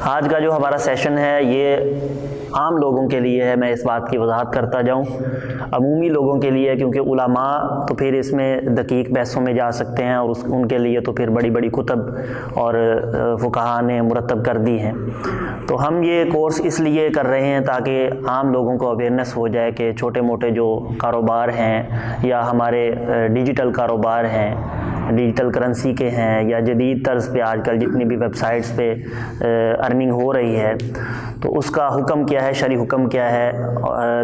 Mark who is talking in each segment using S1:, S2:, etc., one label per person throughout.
S1: آج کا جو ہمارا سیشن ہے یہ عام لوگوں کے لیے ہے. میں اس بات کی وضاحت کرتا جاؤں. عمومی لوگوں کے لیے کیونکہ علماء تو پھر اس میں دقیق بحثوں میں جا سکتے ہیں اور ان کے لیے تو پھر بڑی بڑی کتب اور فقہاء نے مرتب کر دی ہیں. تو ہم یہ کورس اس لیے کر رہے ہیں تاکہ عام لوگوں کو اویئرنیس ہو جائے کہ چھوٹے موٹے جو کاروبار ہیں یا ہمارے ڈیجیٹل کاروبار ہیں، ڈیجیٹل کرنسی کے ہیں، یا جدید طرز پہ آج کل جتنی بھی ویب سائٹس پہ ارننگ ہو رہی ہے، تو اس کا حکم کیا ہے، شرعی حکم کیا ہے،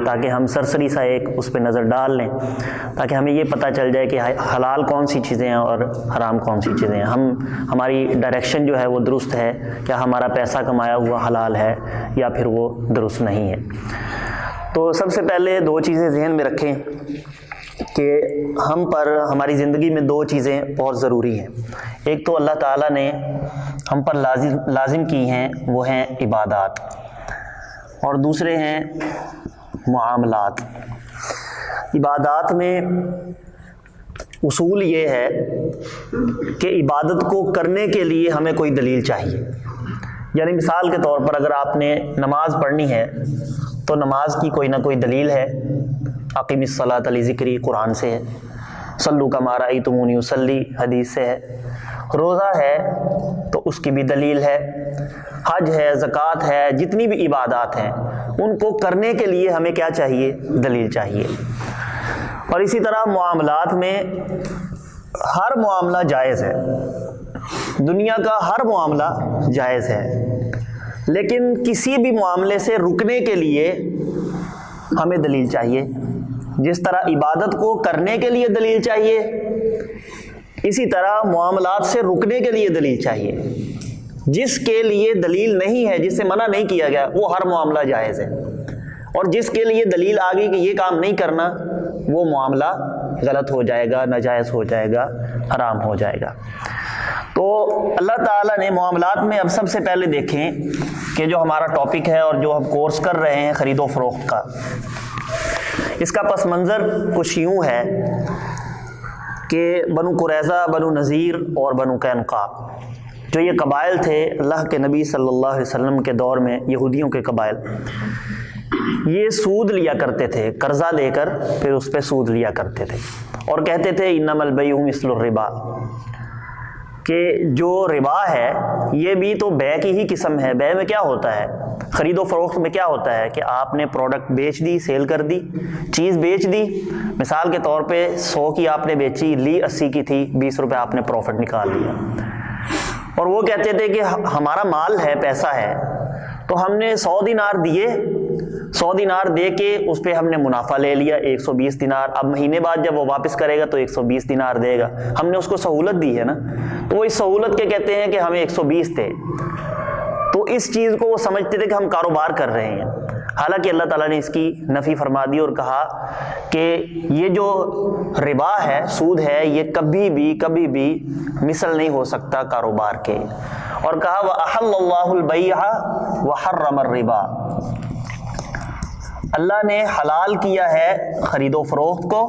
S1: تاکہ ہم سرسری سا ایک اس پہ نظر ڈال لیں تاکہ ہمیں یہ پتہ چل جائے کہ حلال کون سی چیزیں ہیں اور حرام کون سی چیزیں ہیں. ہماری ڈائریکشن جو ہے وہ درست ہے، کیا ہمارا پیسہ کمایا ہوا حلال ہے یا پھر وہ درست نہیں ہے. تو سب سے پہلے دو چیزیں ذہن میں رکھیں کہ ہماری زندگی میں دو چیزیں بہت ضروری ہیں. ایک تو اللہ تعالیٰ نے ہم پر لازم کی ہیں، وہ ہیں عبادات، اور دوسرے ہیں معاملات. عبادات میں اصول یہ ہے کہ عبادت کو کرنے کے لیے ہمیں کوئی دلیل چاہیے. یعنی مثال کے طور پر اگر آپ نے نماز پڑھنی ہے تو نماز کی کوئی نہ کوئی دلیل ہے. اقیم الصلاۃ لذکری قرآن سے ہے، صلو کما رأیتمونی اصلی حدیث سے ہے. روزہ ہے تو اس کی بھی دلیل ہے. حج ہے، زکوٰۃ ہے، جتنی بھی عبادات ہیں ان کو کرنے کے لیے ہمیں کیا چاہیے؟ دلیل چاہیے. اور اسی طرح معاملات میں ہر معاملہ جائز ہے، دنیا کا ہر معاملہ جائز ہے، لیکن کسی بھی معاملے سے رکنے کے لیے ہمیں دلیل چاہیے. جس طرح عبادت کو کرنے کے لیے دلیل چاہیے، اسی طرح معاملات سے رکنے کے لیے دلیل چاہیے. جس کے لیے دلیل نہیں ہے، جس سے منع نہیں کیا گیا، وہ ہر معاملہ جائز ہے، اور جس کے لیے دلیل آ گئی کہ یہ کام نہیں کرنا، وہ معاملہ غلط ہو جائے گا، ناجائز ہو جائے گا، حرام ہو جائے گا. تو اللہ تعالیٰ نے معاملات میں اب سب سے پہلے دیکھیں کہ جو ہمارا ٹاپک ہے اور جو ہم کورس کر رہے ہیں خرید و فروخت کا، اس کا پس منظر کچھ یوں ہے کہ بنو قریظہ، بنو نذیر اور بنو قینقاع جو یہ قبائل تھے اللہ کے نبی صلی اللہ علیہ وسلم کے دور میں، یہودیوں کے قبائل، یہ سود لیا کرتے تھے، قرضہ لے کر پھر اس پہ سود لیا کرتے تھے، اور کہتے تھے انما البیع مثل الربا، کہ جو ربا ہے یہ بھی تو بے کی ہی قسم ہے. بے میں کیا ہوتا ہے؟ خرید و فروخت میں کیا ہوتا ہے کہ آپ نے پروڈکٹ بیچ دی، سیل کر دی، چیز بیچ دی. مثال کے طور پہ 100 کی آپ نے بیچی، لی 80 کی تھی، 20 روپے آپ نے پروفٹ نکال لیا. اور وہ کہتے تھے کہ ہمارا مال ہے، پیسہ ہے، تو ہم نے 100 دینار دیے، 100 دینار دے کے اس پہ ہم نے منافع لے لیا 120 دینار. اب مہینے بعد جب وہ واپس کرے گا تو 120 دینار دے گا. ہم نے اس کو سہولت دی ہے نا، تو وہ اس سہولت کے کہتے ہیں کہ ہمیں 120 تھے. تو اس چیز کو وہ سمجھتے تھے کہ ہم کاروبار کر رہے ہیں. حالانکہ اللہ تعالیٰ نے اس کی نفی فرما دی اور کہا کہ یہ جو ربا ہے، سود ہے، یہ کبھی بھی مثل نہیں ہو سکتا کاروبار کے. اور کہا وَأَحَلَّ اللَّهُ الْبَيْعَ وَحَرَّمَ الرِّبَا، اللہ نے حلال کیا ہے خرید و فروخت کو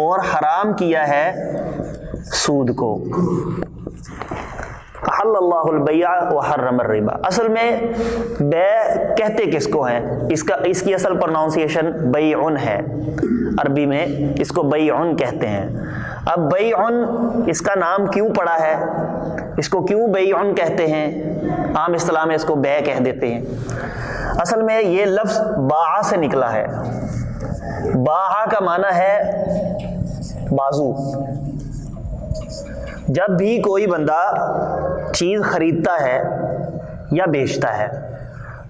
S1: اور حرام کیا ہے سود کو. احل اللہ البیع وحرم الربا. اصل میں بے کہتے کس کو ہیں؟ اس کی اصل پروناؤنسیشن بیعن ہے، عربی میں اس کو بیعن کہتے ہیں. اب بیعن اس کا نام کیوں پڑا ہے، اس کو کیوں بیعن کہتے ہیں؟ عام اصطلاح میں اس کو بے کہہ دیتے ہیں. اصل میں یہ لفظ باع سے نکلا ہے. باع کا معنی ہے بازو. جب بھی کوئی بندہ چیز خریدتا ہے یا بیچتا ہے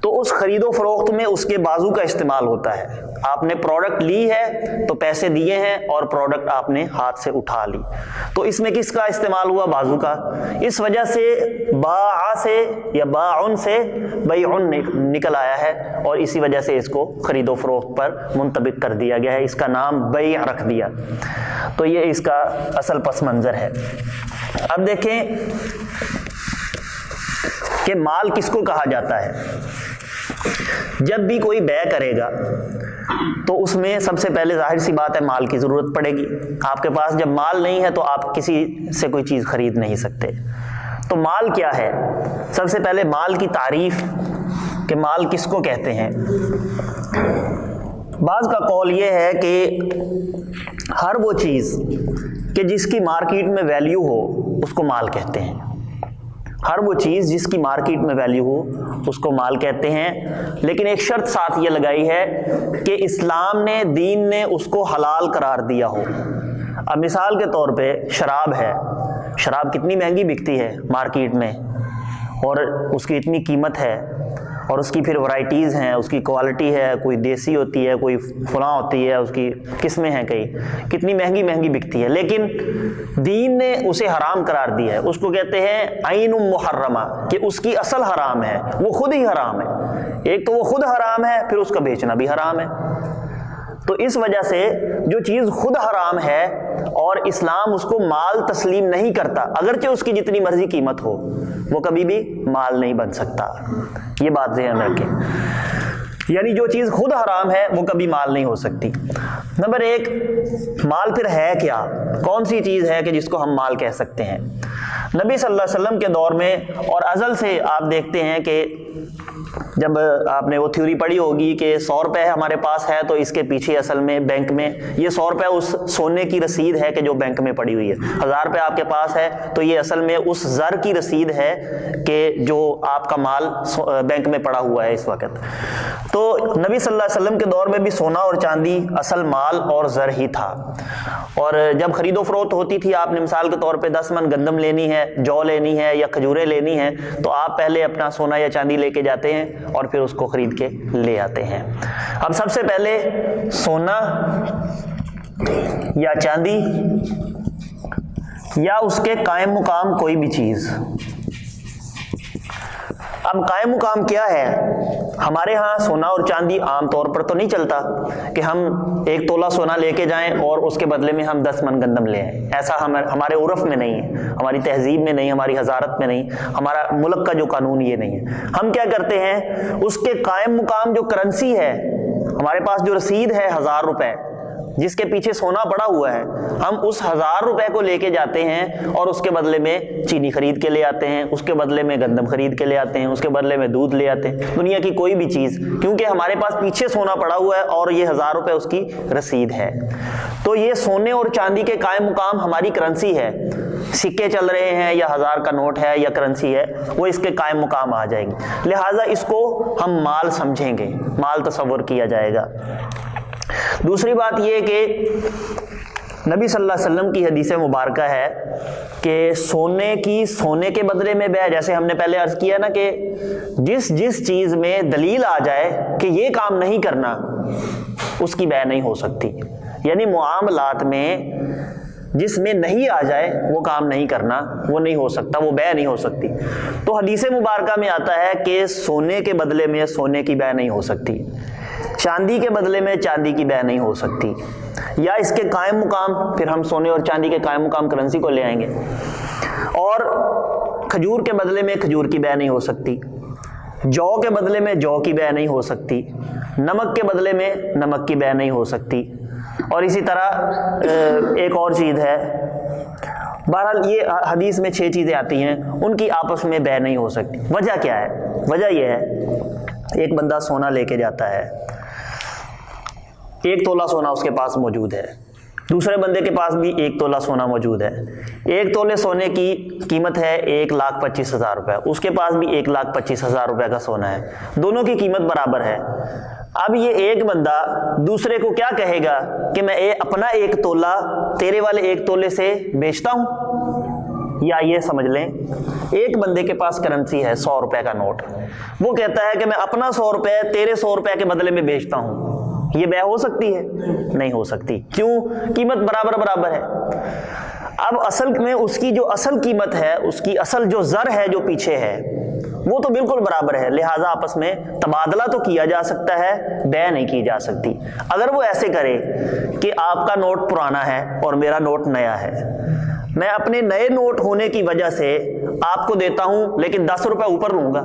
S1: تو اس خرید و فروخت میں اس کے بازو کا استعمال ہوتا ہے. آپ نے پروڈکٹ لی ہے تو پیسے دیے ہیں اور پروڈکٹ آپ نے ہاتھ سے اٹھا لی، تو اس میں کس کا استعمال ہوا؟ بازو کا. اس وجہ سے باع سے یا باعن سے بیعن نکل آیا ہے، اور اسی وجہ سے اس کو خرید و فروخت پر منطبق کر دیا گیا ہے، اس کا نام بیع رکھ دیا. تو یہ اس کا اصل پس منظر ہے. اب دیکھیں کہ مال کس کو کہا جاتا ہے. جب بھی کوئی بے کرے گا تو اس میں سب سے پہلے ظاہر سی بات ہے مال کی ضرورت پڑے گی. آپ کے پاس جب مال نہیں ہے تو آپ کسی سے کوئی چیز خرید نہیں سکتے. تو تو مال کیا ہے؟ سب سے پہلے مال کی تعریف کہ مال کس کو کہتے ہیں۔ بعض کا قول یہ ہے کہ ہر وہ چیز کہ جس کی مارکیٹ میں ویلیو ہو اس کو مال کہتے ہیں۔ ہر وہ چیز جس کی مارکیٹ میں ویلیو ہو اس کو مال کہتے ہیں، لیکن ایک شرط ساتھ یہ لگائی ہے کہ اسلام نے، دین نے اس کو حلال قرار دیا ہو۔ اب مثال کے طور پہ شراب ہے، شراب کتنی مہنگی بکتی ہے مارکیٹ میں، اور اس کی اتنی قیمت ہے، اور اس کی پھر ورائٹیز ہیں، اس کی کوالٹی ہے، کوئی دیسی ہوتی ہے، کوئی فلاں ہوتی ہے، اس کی قسمیں ہیں، کئی کتنی مہنگی مہنگی بکتی ہے، لیکن دین نے اسے حرام قرار دیا ہے۔ اس کو کہتے ہیں عین محرمہ، کہ اس کی اصل حرام ہے، وہ خود ہی حرام ہے۔ ایک تو وہ خود حرام ہے، پھر اس کا بیچنا بھی حرام ہے۔ تو اس وجہ سے جو چیز خود حرام ہے اور اسلام اس کو مال تسلیم نہیں کرتا، اگرچہ اس کی جتنی مرضی قیمت ہو، وہ کبھی بھی مال نہیں بن سکتا۔ یہ بات ذہن میں رکھیں، یعنی جو چیز خود حرام ہے وہ کبھی مال نہیں ہو سکتی۔ نمبر ایک، مال پھر ہے کیا؟ کون سی چیز ہے کہ جس کو ہم مال کہہ سکتے ہیں؟ نبی صلی اللہ علیہ وسلم کے دور میں اور ازل سے آپ دیکھتے ہیں کہ جب آپ نے وہ تھیوری پڑھی ہوگی کہ 100 روپے ہمارے پاس ہے تو اس کے پیچھے اصل میں بینک میں یہ 100 روپے اس سونے کی رسید ہے کہ جو بینک میں پڑی ہوئی ہے۔ 1000 روپے آپ کے پاس ہے تو یہ اصل میں اس زر کی رسید ہے کہ جو آپ کا مال بینک میں پڑا ہوا ہے اس وقت۔ تو نبی صلی اللہ علیہ وسلم کے دور میں بھی سونا اور چاندی اصل مال اور زر ہی تھا، اور جب خرید و فروخت ہوتی تھی، آپ نے مثال کے طور پہ 10 من گندم لینی ہے، جو لینی ہے یا کھجوریں لینی ہیں، تو آپ پہلے اپنا سونا یا چاندی لے کے جاتے ہیں اور پھر اس کو خرید کے لے آتے ہیں۔ اب سب سے پہلے سونا یا چاندی یا اس کے قائم مقام کوئی بھی چیز۔ اب قائم مقام کیا ہے؟ ہمارے ہاں سونا اور چاندی عام طور پر تو نہیں چلتا کہ ہم 1 تولہ سونا لے کے جائیں اور اس کے بدلے میں ہم 10 من گندم لے آئیں۔ ایسا ہمارے عرف میں نہیں ہے، ہماری تہذیب میں نہیں، ہماری حضارت میں نہیں، ہمارا ملک کا جو قانون یہ نہیں ہے۔ ہم کیا کرتے ہیں، اس کے قائم مقام جو کرنسی ہے، ہمارے پاس جو رسید ہے 1000 روپے جس کے پیچھے سونا پڑا ہوا ہے، ہم اس 1000 روپے کو لے کے جاتے ہیں اور اس کے بدلے میں چینی خرید کے لے آتے ہیں، اس کے بدلے میں گندم خرید کے لے آتے ہیں، اس کے بدلے میں دودھ لے آتے ہیں، دنیا کی کوئی بھی چیز، کیونکہ ہمارے پاس پیچھے سونا پڑا ہوا ہے اور یہ 1000 روپے اس کی رسید ہے۔ تو یہ سونے اور چاندی کے قائم مقام ہماری کرنسی ہے، سکے چل رہے ہیں یا 1000 کا نوٹ ہے یا کرنسی ہے، وہ اس کے قائم مقام آ جائیں گے، لہٰذا اس کو ہم مال سمجھیں گے، مال تصور کیا جائے گا۔ دوسری بات یہ کہ نبی صلی اللہ علیہ وسلم کی حدیث مبارکہ ہے کہ سونے کے بدلے میں بیع، جیسے ہم نے پہلے عرض کیا نا کہ جس چیز میں دلیل آ جائے کہ یہ کام نہیں کرنا، اس کی بیع نہیں ہو سکتی۔ یعنی معاملات میں جس میں نہیں آ جائے وہ کام نہیں کرنا، وہ نہیں ہو سکتا، وہ بیع نہیں ہو سکتی۔ تو حدیث مبارکہ میں آتا ہے کہ سونے کے بدلے میں سونے کی بیع نہیں ہو سکتی، چاندی کے بدلے میں چاندی کی بیع نہیں ہو سکتی، یا اس کے قائم مقام، پھر ہم سونے اور چاندی کے قائم مقام کرنسی کو لے آئیں گے، اور کھجور کے بدلے میں کھجور کی بیع نہیں ہو سکتی، جو کے بدلے میں جو کی بیع نہیں ہو سکتی، نمک کے بدلے میں نمک کی بیع نہیں ہو سکتی، اور اسی طرح ایک اور چیز ہے۔ بہرحال یہ حدیث میں 6 چیزیں آتی ہیں، ان کی آپس میں بیع نہیں ہو سکتی۔ وجہ کیا ہے؟ وجہ یہ ہے، ایک بندہ سونا لے کے جاتا ہے، 1 تولہ سونا اس کے پاس موجود ہے، دوسرے بندے کے پاس بھی 1 تولہ سونا موجود ہے، 1 تولے سونے کی قیمت ہے 1,25,000 روپے، اس کے پاس بھی 1,25,000 روپے کا سونا ہے، دونوں کی قیمت برابر ہے۔ اب یہ ایک بندہ دوسرے کو کیا کہے گا کہ میں اپنا 1 تولہ تیرے والے 1 تولے سے بیچتا ہوں؟ یا یہ سمجھ لیں ایک بندے کے پاس کرنسی ہے 100 روپے کا نوٹ، وہ کہتا ہے کہ میں اپنا 100 روپے تیرے 100 روپے کے بدلے میں بیچتا ہوں، یہ بیع ہو سکتی ہے؟ نہیں ہو سکتی۔ کیوں؟ قیمت برابر ہے۔ اب اصل میں اس کی جو اصل قیمت ہے، اس کی اصل جو زر ہے جو پیچھے ہے، وہ تو بالکل برابر ہے، لہٰذا آپس میں تبادلہ تو کیا جا سکتا ہے، بیع نہیں کی جا سکتی۔ اگر وہ ایسے کرے کہ آپ کا نوٹ پرانا ہے اور میرا نوٹ نیا ہے، میں اپنے نئے نوٹ ہونے کی وجہ سے آپ کو دیتا ہوں لیکن 10 روپے اوپر لوں گا،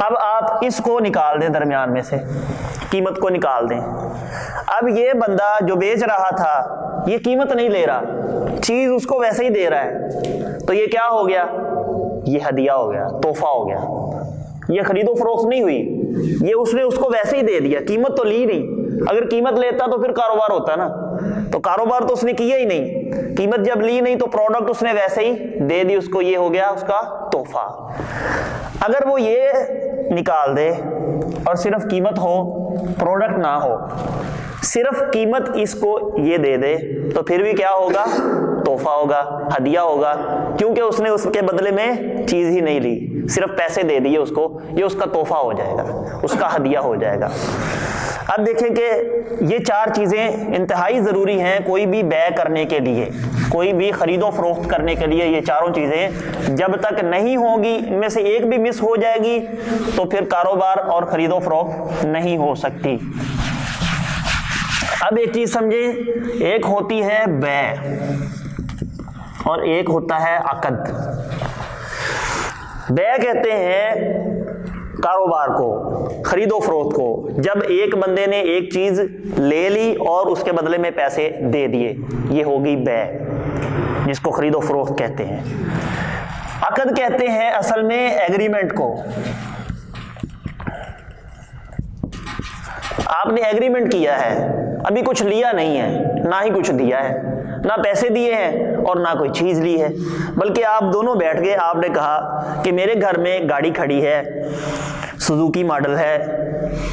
S1: اب آپ اس کو نکال دیں درمیان میں سے، قیمت کو نکال دیں. اب یہ بندہ جو بیچ رہا تھا یہ قیمت نہیں لے رہا، چیز اس کو ویسے ہی دے رہا ہے، تو یہ کیا ہو گیا؟ یہ ہدیہ ہو گیا، تحفہ ہو گیا. یہ خرید و فروخت نہیں ہوئی، یہ اس نے اس کو ویسے ہی دے دیا، قیمت تو لی نہیں. اگر قیمت لیتا تو پھر کاروبار ہوتا نا، تو کاروبار تو اس نے کیا ہی نہیں. قیمت جب لی نہیں تو پروڈکٹ اس نے ویسے ہی دے دی اس کو، یہ ہو گیا اس کا تحفہ. اگر وہ یہ نکال دے اور صرف قیمت ہو، پروڈکٹ نہ ہو، صرف قیمت اس کو یہ دے دے تو پھر بھی کیا ہوگا؟ تحفہ ہوگا، ہدیہ ہوگا، کیونکہ اس نے اس کے بدلے میں چیز ہی نہیں لی، صرف پیسے دے دیے اس کو. یہ اس کا تحفہ ہو جائے گا، اس کا ہدیہ ہو جائے گا. اب دیکھیں کہ یہ چار چیزیں انتہائی ضروری ہیں کوئی بھی بیع کرنے کے لیے، کوئی بھی خرید و فروخت کرنے کے لیے. یہ چاروں چیزیں جب تک نہیں ہوں گی، ان میں سے ایک بھی مس ہو جائے گی تو پھر کاروبار اور خرید و فروخت نہیں ہو سکتی. اب ایک چیز سمجھیں، ایک ہوتی ہے بیع اور ایک ہوتا ہے عقد. بیع کہتے ہیں کاروبار کو، خرید و فروخت کو، جب ایک بندے نے ایک چیز لے لی اور اس کے بدلے میں پیسے دے دیے، یہ ہوگی بیع، جس کو خرید و فروخت کہتے ہیں. عقد کہتے ہیں اصل میں ایگریمنٹ کو. آپ نے ایگریمنٹ کیا ہے، ابھی کچھ لیا نہیں ہے، نہ ہی کچھ دیا ہے، نہ پیسے دیے ہیں اور نہ کوئی چیز لی ہے، بلکہ آپ دونوں بیٹھ گئے. آپ نے کہا کہ میرے گھر میں گاڑی کھڑی ہے، سوزوکی ماڈل ہے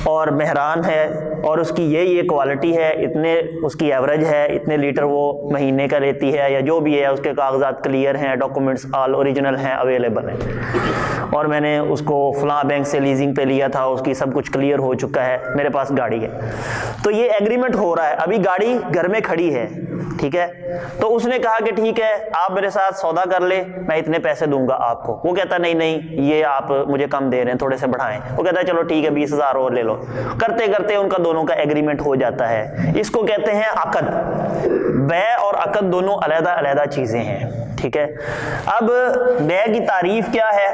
S1: اور مہران ہے اور اس کی یہ کوالٹی ہے، اتنے اس کی ایوریج ہے، اتنے لیٹر وہ مہینے کا لیتی ہے یا جو بھی ہے، اس کے کاغذات کلیئر ہیں، ڈاکومنٹس آل اوریجنل ہیں، اویلیبل ہیں، اور میں نے اس کو فلاں بینک سے لیزنگ پہ لیا تھا، اس کی سب کچھ کلیئر ہو چکا ہے، میرے پاس گاڑی ہے. تو یہ ایگریمنٹ ہو رہا ہے، ابھی گاڑی گھر میں کھڑی ہے، ٹھیک ہے. تو اس نے کہا کہ ٹھیک ہے آپ میرے ساتھ سودا کر لے، میں اتنے پیسے دوں گا آپ کو. وہ کہتا نہیں نہیں یہ آپ مجھے کم دے رہے ہیں، تھوڑے سے بڑھائیں. وہ کہتا ہے چلو ٹھیک ہے 20,000 اور لے لو. کرتے کرتے ان کا دونوں کا ایگریمنٹ ہو جاتا ہے. اس کو کہتے ہیں عقد. بیع اور عقد دونوں علیحدہ علیحدہ چیزیں ہیں، ٹھیک ہے. اب بیع کی تعریف کیا ہے؟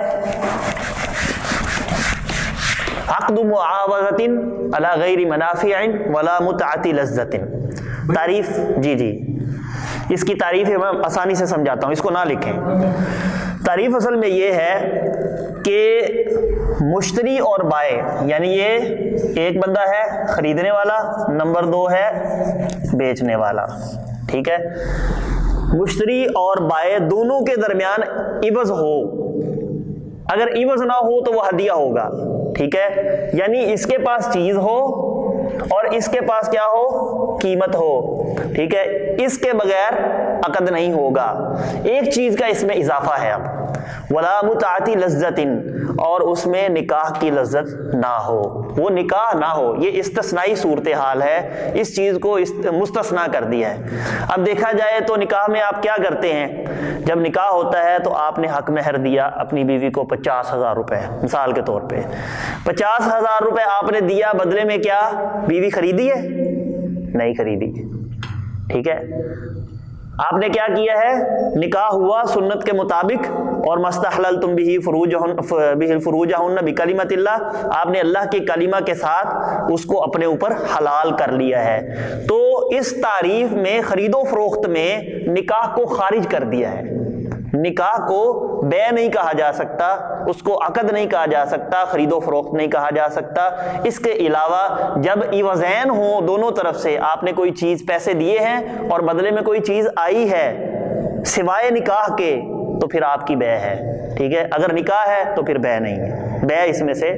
S1: عقد معاوضۃ علی غیر منافع ولا متعۃ لذۃ. تعریف جی اس کی تعریف میں آسانی سے سمجھاتا ہوں، اس کو نہ لکھیں. تعریف اصل میں یہ ہے کہ مشتری اور بائع، یعنی یہ ایک بندہ ہے خریدنے والا، نمبر 2 ہے بیچنے والا، ٹھیک ہے. مشتری اور بائع دونوں کے درمیان عوض ہو، اگر عوض نہ ہو تو وہ ہدیہ ہوگا، ٹھیک ہے. یعنی اس کے پاس چیز ہو اور اس کے پاس کیا ہو؟ قیمت ہو، ٹھیک ہے. اس کے بغیر عقد نہیں ہوگا. ایک چیز کا اس میں اضافہ ہے اب، ولا متعۃ لذۃ، اور اس میں نکاح کی لذت نہ ہو، وہ نکاح نہ ہو. یہ استثنائی صورتحال ہے، اس چیز کو مستثنا کر دیا ہے. اب دیکھا جائے تو نکاح میں آپ کیا کرتے ہیں؟ جب نکاح ہوتا ہے تو آپ نے حق مہر دیا اپنی بیوی کو 50,000 روپے، مثال کے طور پہ 50,000 روپے آپ نے دیا، بدلے میں کیا بیوی خریدی ہے؟ نہیں خریدی، ٹھیک ہے. آپ نے کیا کیا ہے؟ نکاح ہوا سنت کے مطابق، اور مستحللتم به فروجہن بکلمۃ اللہ، آپ نے اللہ کے کلمہ کے ساتھ اس کو اپنے اوپر حلال کر لیا ہے. تو اس تعریف میں خرید و فروخت میں نکاح کو خارج کر دیا ہے. نکاح کو بیع نہیں کہا جا سکتا، اس کو عقد نہیں کہا جا سکتا، خرید و فروخت نہیں کہا جا سکتا. اس کے علاوہ جب عوضین ہوں دونوں طرف سے، آپ نے کوئی چیز پیسے دیے ہیں اور بدلے میں کوئی چیز آئی ہے سوائے نکاح کے، تو پھر آپ کی بیع ہے، ٹھیک ہے. اگر نکاح ہے تو پھر بیع نہیں ہے. بیع اس میں سے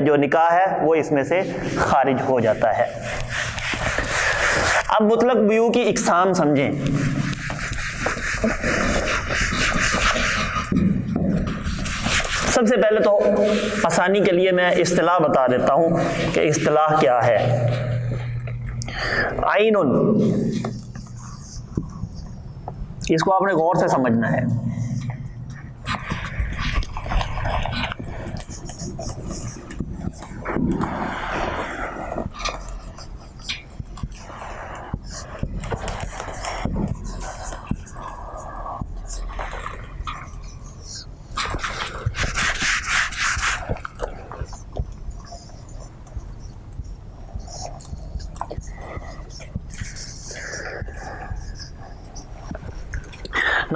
S1: جو نکاح ہے وہ اس میں سے خارج ہو جاتا ہے. اب مطلق بیوع کی اقسام سمجھیں. سب سے پہلے تو آسانی کے لیے میں اصطلاح بتا دیتا ہوں کہ اصطلاح کیا ہے. عین، اس کو آپ نے غور سے سمجھنا ہے.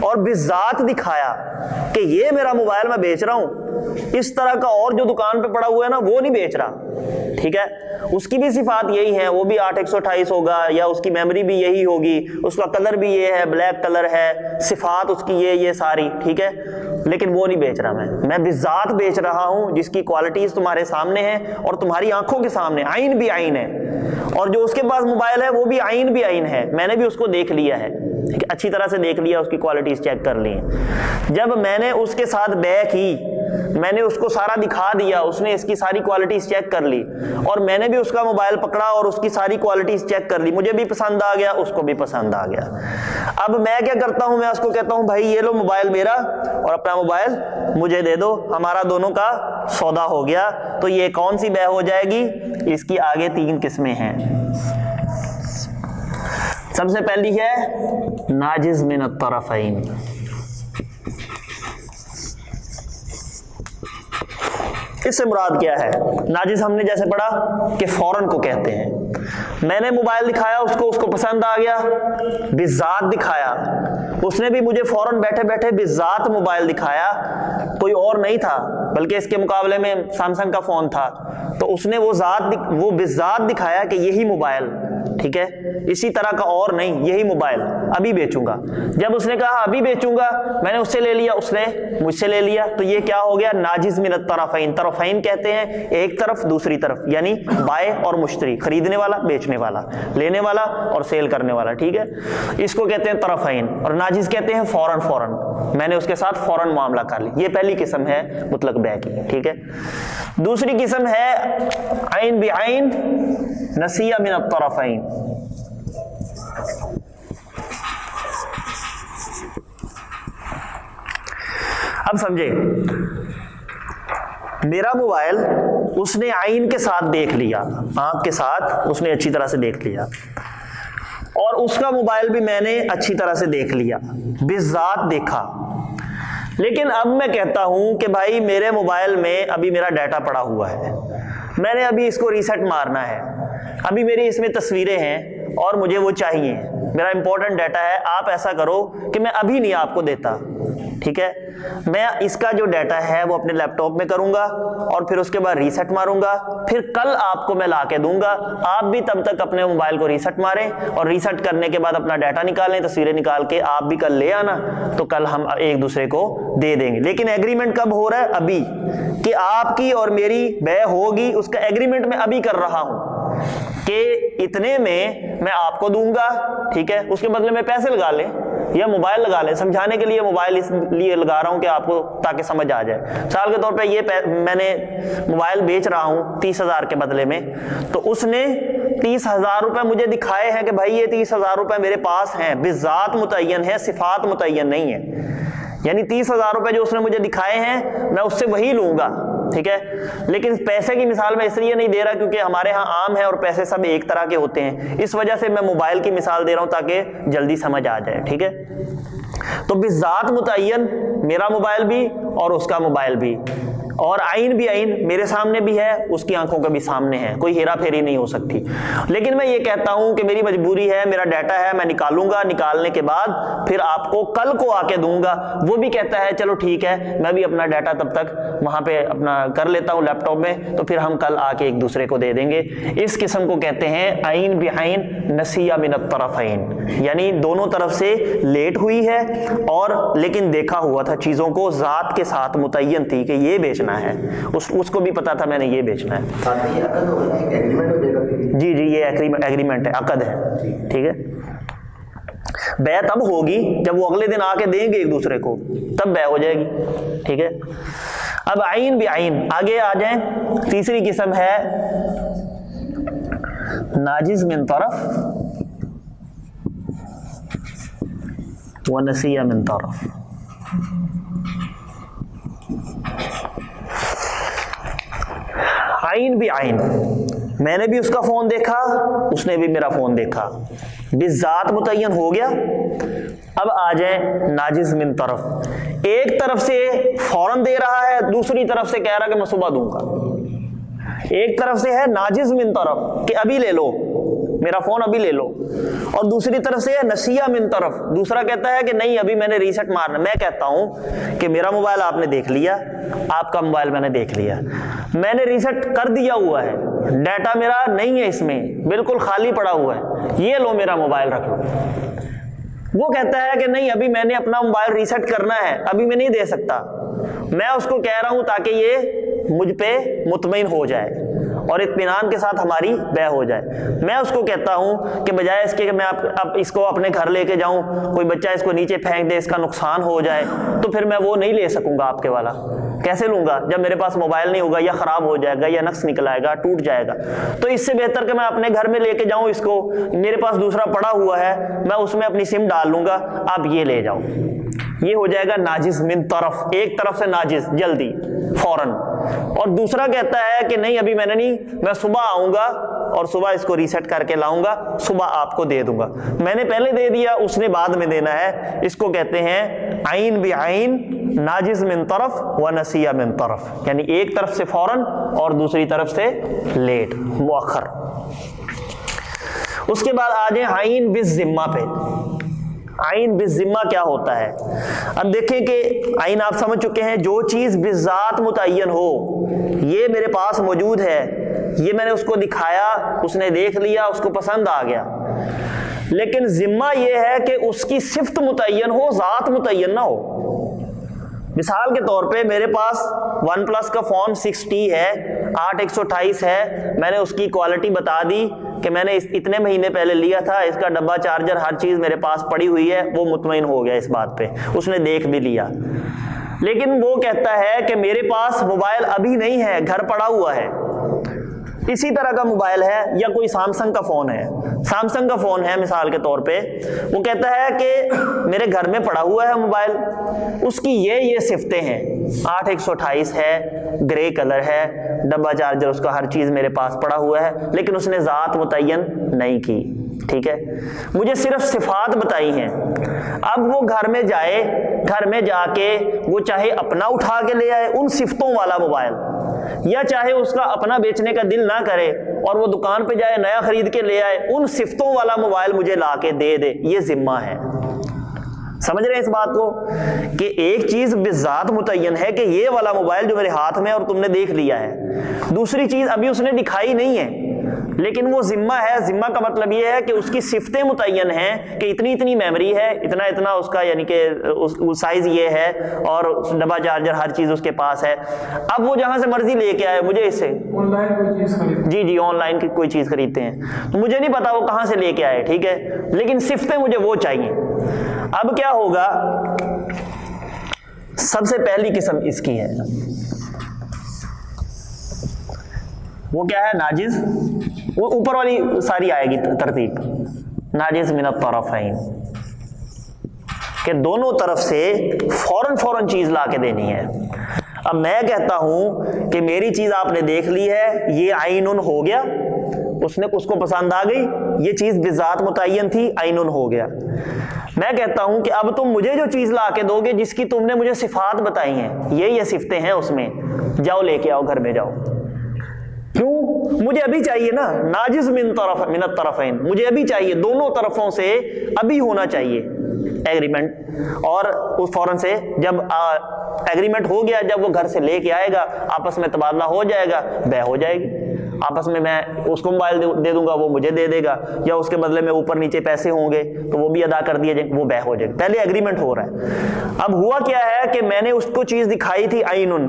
S1: اور بالذات دکھایا کہ یہ میرا موبائل میں بیچ رہا ہوں، اس طرح کا اور جو دکان پہ پڑا ہوا ہے نا وہ نہیں بیچ رہا، ٹھیک ہے، اس کی بھی صفات یہی ہیں، وہ بھی 8128 ہوگا یا اس کی میموری بھی یہی ہوگی، اس کا کلر بھی یہ ہے، بلیک کلر ہے، صفات اس کی یہ ساری، ٹھیک ہے، لیکن وہ نہیں بیچ رہا، میں بالذات بیچ رہا ہوں جس کی کوالٹیز تمہارے سامنے ہیں اور تمہاری آنکھوں کے سامنے، عین بھی عین ہے، اور جو اس کے پاس موبائل ہے وہ بھی عین بھی عین ہے، میں نے بھی اس کو دیکھ لیا ہے، ٹھیک ہے، اچھی طرح سے دیکھ لیا، اس کی کوالٹیز چیک کر لی ہیں۔ جب میں نے اس کے ساتھ بے کی، میں نے اس کو سارا دکھا دیا، اس نے اس کی ساری کوالٹیز چیک کر لی، اور میں نے بھی اس کا موبائل پکڑا اور اس کی ساری کوالٹیز چیک کر لی، مجھے بھی پسند آ گیا، اس کو بھی پسند آ گیا۔ اب میں کیا کرتا ہوں، میں اس کو کہتا ہوں بھائی یہ لو موبائل میرا اور اپنا موبائل مجھے دے دو، ہمارا دونوں کا سودا ہو گیا۔ تو یہ کون سی بے ہو جائے گی؟ اس کی آگے 3 قسمیں ہیں۔ سب سے پہلی ہے ناجز من الطرفین، اس سے مراد کیا ہے؟ ناجز ہم نے جیسے پڑھا کہ فوراً کو کہتے ہیں، میں نے موبائل دکھایا اس کو پسند آ گیا، بالذات دکھایا، اس نے بھی مجھے فوراً بیٹھے بیٹھے بالذات موبائل دکھایا، کوئی اور نہیں تھا بلکہ اس کے مقابلے میں سیمسنگ کا فون تھا، تو اس نے وہ بالذات دکھایا کہ یہی موبائل، ٹھیک ہے، اسی طرح کا اور نہیں، یہی موبائل ابھی بیچوں گا۔ جب اس نے کہا ابھی بیچوں گا، میں نے اس سے لے لیا، اس نے مجھ سے لے لیا، تو یہ کیا ہو گیا؟ ناجز من الطرفین۔ طرفین کہتے ہیں ایک طرف دوسری طرف، یعنی بائے اور مشتری، خریدنے والا بیچنے والا، لینے والا اور سیل کرنے والا، ٹھیک ہے، اس کو کہتے ہیں طرفین۔ اور ناجز کہتے ہیں فوراً، میں نے اس کے ساتھ فوراً معاملہ کر لی، یہ پہلی قسم ہے مطلق بے کی، ٹھیک ہے۔ دوسری قسم ہے عین بعین نسیہ من الطرفین۔ اب سمجھے، میرا موبائل اس نے عین کے ساتھ دیکھ لیا، آنکھ کے ساتھ اس نے اچھی طرح سے دیکھ لیا، اور اس کا موبائل بھی میں نے اچھی طرح سے دیکھ لیا، بالذات دیکھا، لیکن اب میں کہتا ہوں کہ بھائی میرے موبائل میں ابھی میرا ڈیٹا پڑا ہوا ہے، میں نے ابھی اس کو ریسیٹ مارنا ہے، ابھی میری اس میں تصویریں ہیں اور مجھے وہ چاہیے، میرا امپورٹنٹ ڈیٹا ہے، آپ ایسا کرو کہ میں ابھی نہیں آپ کو دیتا، ٹھیک ہے، میں اس کا جو ڈیٹا ہے وہ اپنے لیپ ٹاپ میں کروں گا اور پھر اس کے بعد ریسیٹ ماروں گا، پھر کل آپ کو میں لا کے دوں گا، آپ بھی تب تک اپنے موبائل کو ریسیٹ ماریں اور ریسیٹ کرنے کے بعد اپنا ڈیٹا نکالیں، تصویریں نکال کے آپ بھی کل لے آنا، تو کل ہم ایک دوسرے کو دے دیں گے۔ لیکن ایگریمنٹ کب ہو رہا ہے؟ ابھی، کہ آپ کی اور میری بے ہوگی، اس کا ایگریمنٹ میں ابھی کر رہا ہوں کہ اتنے میں میں آپ کو دوں گا، ٹھیک ہے، اس کے بدلے میں پیسے لگا لیں یا موبائل لگا لیں، سمجھانے کے لیے موبائل اس لیے لگا رہا ہوں کہ آپ کو تاکہ سمجھ آ جائے۔ مثال کے طور پہ یہ میں نے موبائل بیچ رہا ہوں 30,000 کے بدلے میں، تو اس نے 30,000 روپے مجھے دکھائے ہیں کہ بھائی یہ 30,000 روپے میرے پاس ہیں، بالذات متعین ہے، صفات متعین نہیں ہے، یعنی 30,000 روپے جو اس نے مجھے دکھائے ہیں میں اس سے وہی لوں گا، ٹھیک ہے، لیکن پیسے کی مثال میں اس لیے نہیں دے رہا کیونکہ ہمارے ہاں عام ہے اور پیسے سب ایک طرح کے ہوتے ہیں، اس وجہ سے میں موبائل کی مثال دے رہا ہوں تاکہ جلدی سمجھ آ جائے، ٹھیک ہے۔ تو بالذات متعین میرا موبائل بھی اور اس کا موبائل بھی، اور عین بھی عین میرے سامنے بھی ہے، اس کی آنکھوں کے بھی سامنے ہے، کوئی ہیرا پھیری نہیں ہو سکتی۔ لیکن میں یہ کہتا ہوں کہ میری مجبوری ہے، میرا ڈیٹا ہے، میں نکالوں گا، نکالنے کے بعد پھر آپ کو کل کو آ کے دوں گا، وہ بھی کہتا ہے چلو ٹھیک ہے، میں بھی اپنا ڈیٹا تب تک وہاں پہ اپنا کر لیتا ہوں لیپ ٹاپ میں، تو پھر ہم کل آ کے ایک دوسرے کو دے دیں گے۔ اس قسم کو کہتے ہیں عین بعین نسیہ من الطرفین، یعنی دونوں طرف سے لیٹ ہوئی ہے اور لیکن دیکھا ہوا تھا چیزوں کو، ذات کے ساتھ متعین تھی کہ یہ بیچنا ہے، اس کو بھی پتا تھا میں نے یہ بیچنا ہے۔ جی یہ ایگریمنٹ ہے، عقد ہے، ٹھیک ہے۔ بے تب ہوگی جب وہ اگلے دن آ کے دیں گے ایک دوسرے کو، تب بے ہو جائے گی، ٹھیک ہے۔ اب عین بعین، آگے آ جائیں، تیسری قسم ہے ناجز من طرف ونسیہ من طرف۔ عین بعین، میں نے بھی اس کا فون دیکھا، اس نے بھی میرا فون دیکھا، بالذات متعین ہو گیا۔ اب آ جائیں ناجز من طرف، ایک طرف سے فوراً دے رہا ہے، دوسری طرف سے کہہ رہا کہ میں صبح دوں گا۔ ایک طرف سے ہے ناجز من طرف کہ ابھی لے لو، میرا فون ابھی لے لو. اور دوسری طرف سے نسیہ من طرف, دوسرا کہتا ہے کہ نہیں ابھی میں نے ریسٹ مارنا. میں کہتا ہوں کہ میرا موبائل آپ نے دیکھ لیا, آپ کا موبائل میں نے دیکھ لیا, میں نے ریسٹ کر دیا ہوا ہے, ڈیٹا میرا نہیں ہے اس میں, بالکل خالی پڑا ہوا ہے, یہ لو میرا موبائل رکھ لو. وہ کہتا ہے کہ نہیں ابھی میں نے اپنا موبائل ریسٹ کرنا ہے, ابھی میں نہیں دے سکتا. میں اس کو کہہ رہا ہوں تاکہ یہ مجھ پہ مطمئن ہو جائے اور اطمینان کے ساتھ ہماری بیع ہو جائے. میں اس کو کہتا ہوں کہ بجائے اس کے کہ میں اب اس کو اپنے گھر لے کے جاؤں, کوئی بچہ اس کو نیچے پھینک دے, اس کا نقصان ہو جائے, تو پھر میں وہ نہیں لے سکوں گا آپ کے والا. کیسے لوں گا جب میرے پاس موبائل نہیں ہوگا, یا خراب ہو جائے گا, یا نقص نکل آئے گا, ٹوٹ جائے گا. تو اس سے بہتر کہ میں اپنے گھر میں لے کے جاؤں اس کو, میرے پاس دوسرا پڑا ہوا ہے, میں اس میں اپنی سم ڈال لوں گا, آپ یہ لے جاؤ. یہ ہو جائے گا ناجز من طرف, ایک طرف سے ناجز, جلدی فوراً. اور دوسرا کہتا ہے کہ نہیں ابھی میں نے نہیں, میں صبح آؤں گا اور صبح اس کو ریسیٹ کر کے لاؤں گا, صبح آپ کو دے دوں گا. میں نے پہلے دے دیا, اس نے بعد میں دینا ہے. اس کو کہتے ہیں عین بعین, ناجز من طرف و نسیہ من طرف, یعنی ایک طرف سے فوراً اور دوسری طرف سے لیٹ, مؤخر. اس کے بعد آ جائیں عین بالذمہ پہ. عین بالذمہ کیا ہوتا ہے؟ اب دیکھیں کہ عین آپ سمجھ چکے ہیں, جو چیز بالذات متعین ہو, یہ میرے پاس موجود ہے, یہ میں نے اس کو دکھایا, اس نے دیکھ لیا, اس کو پسند آ گیا. لیکن ذمہ یہ ہے کہ اس کی صفت متعین ہو, ذات متعین نہ ہو. مثال کے طور پہ میرے پاس ون پلس کا فون 6T ہے, 8128 ہے, میں نے اس کی کوالٹی بتا دی کہ میں نے اتنے مہینے پہلے لیا تھا, اس کا ڈبہ چارجر ہر چیز میرے پاس پڑی ہوئی ہے. وہ مطمئن ہو گیا اس بات پہ, اس نے دیکھ بھی لیا. لیکن وہ کہتا ہے کہ میرے پاس موبائل ابھی نہیں ہے, گھر پڑا ہوا ہے. اسی طرح کا موبائل ہے, یا کوئی سامسنگ کا فون ہے, سامسنگ کا فون ہے مثال کے طور پہ, وہ کہتا ہے کہ میرے گھر میں پڑا ہوا ہے موبائل, اس کی یہ صفتیں ہیں, 8128 ہے, گرے کلر ہے, ڈبہ چارجر اس کا ہر چیز میرے پاس پڑا ہوا ہے, لیکن اس نے ذات متعین نہیں کی. ٹھیک ہے, مجھے صرف صفات بتائی ہیں. اب وہ گھر میں جائے, گھر میں جا کے وہ چاہے اپنا اٹھا کے لے آئے ان صفتوں والا موبائل, یا چاہے اس کا اپنا بیچنے کا دل نہ کرے اور وہ دکان پہ جائے نیا خرید کے لے آئے, ان صفتوں والا موبائل مجھے لا کے دے دے, یہ ذمہ ہے. سمجھ رہے ہیں اس بات کو کہ ایک چیز بذات متعین ہے کہ یہ والا موبائل جو میرے ہاتھ میں اور تم نے دیکھ لیا ہے, دوسری چیز ابھی اس نے دکھائی نہیں ہے, لیکن وہ ذمہ ہے. ذمہ کا مطلب یہ ہے کہ اس کی صفتیں متعین ہیں کہ اتنی اتنی میموری ہے, اتنا اتنا اس کا یعنی کہ سائز یہ ہے, اور ڈبہ چارجر ہر چیز اس کے پاس ہے. اب وہ جہاں سے مرضی لے کے آئے, مجھے اس سے
S2: آن لائن کوئی چیز خریدتے,
S1: جی آن لائن کی کوئی چیز خریدتے ہیں, تو مجھے نہیں پتا وہ کہاں سے لے کے آئے, ٹھیک ہے, لیکن صفتیں مجھے وہ چاہیے. اب کیا ہوگا, سب سے پہلی قسم اس کی ہے, وہ کیا ہے, ناجز. وہ اوپر والی ساری آئے گی ترتیب, ناجز من الطرفین, کہ دونوں طرف سے فوراً چیز لا کے دینی ہے. اب میں کہتا ہوں کہ میری چیز آپ نے دیکھ لی ہے, یہ عینن ہو گیا, اس کو پسند آ گئی, یہ چیز بذات متعین تھی, عینن ہو گیا. میں کہتا ہوں کہ اب تم مجھے جو چیز لا کے دو گے جس کی تم نے مجھے صفات بتائی ہیں, یہ صفتیں ہیں اس میں, جاؤ لے کے آؤ, گھر میں جاؤ. کیوں؟ مجھے ابھی چاہیے نا, ناجز من الطرفین, مجھے ابھی چاہیے, دونوں طرفوں سے ابھی ہونا چاہیے ایگریمنٹ. اور اس فوراً سے جب ایگریمنٹ ہو گیا, جب وہ گھر سے لے کے آئے گا, آپس میں تبادلہ ہو جائے گا, بیع ہو جائے گی. آپس میں اس کو موبائل دے دوں گا, وہ مجھے دے دے گا, یا اس کے بدلے میں اوپر نیچے پیسے ہوں گے تو وہ بھی ادا کر دیے جائیں, وہ بیع ہو جائے گی. پہلے ایگریمنٹ ہو رہا ہے. اب ہوا کیا ہے کہ میں نے اس کو چیز دکھائی تھی عینن,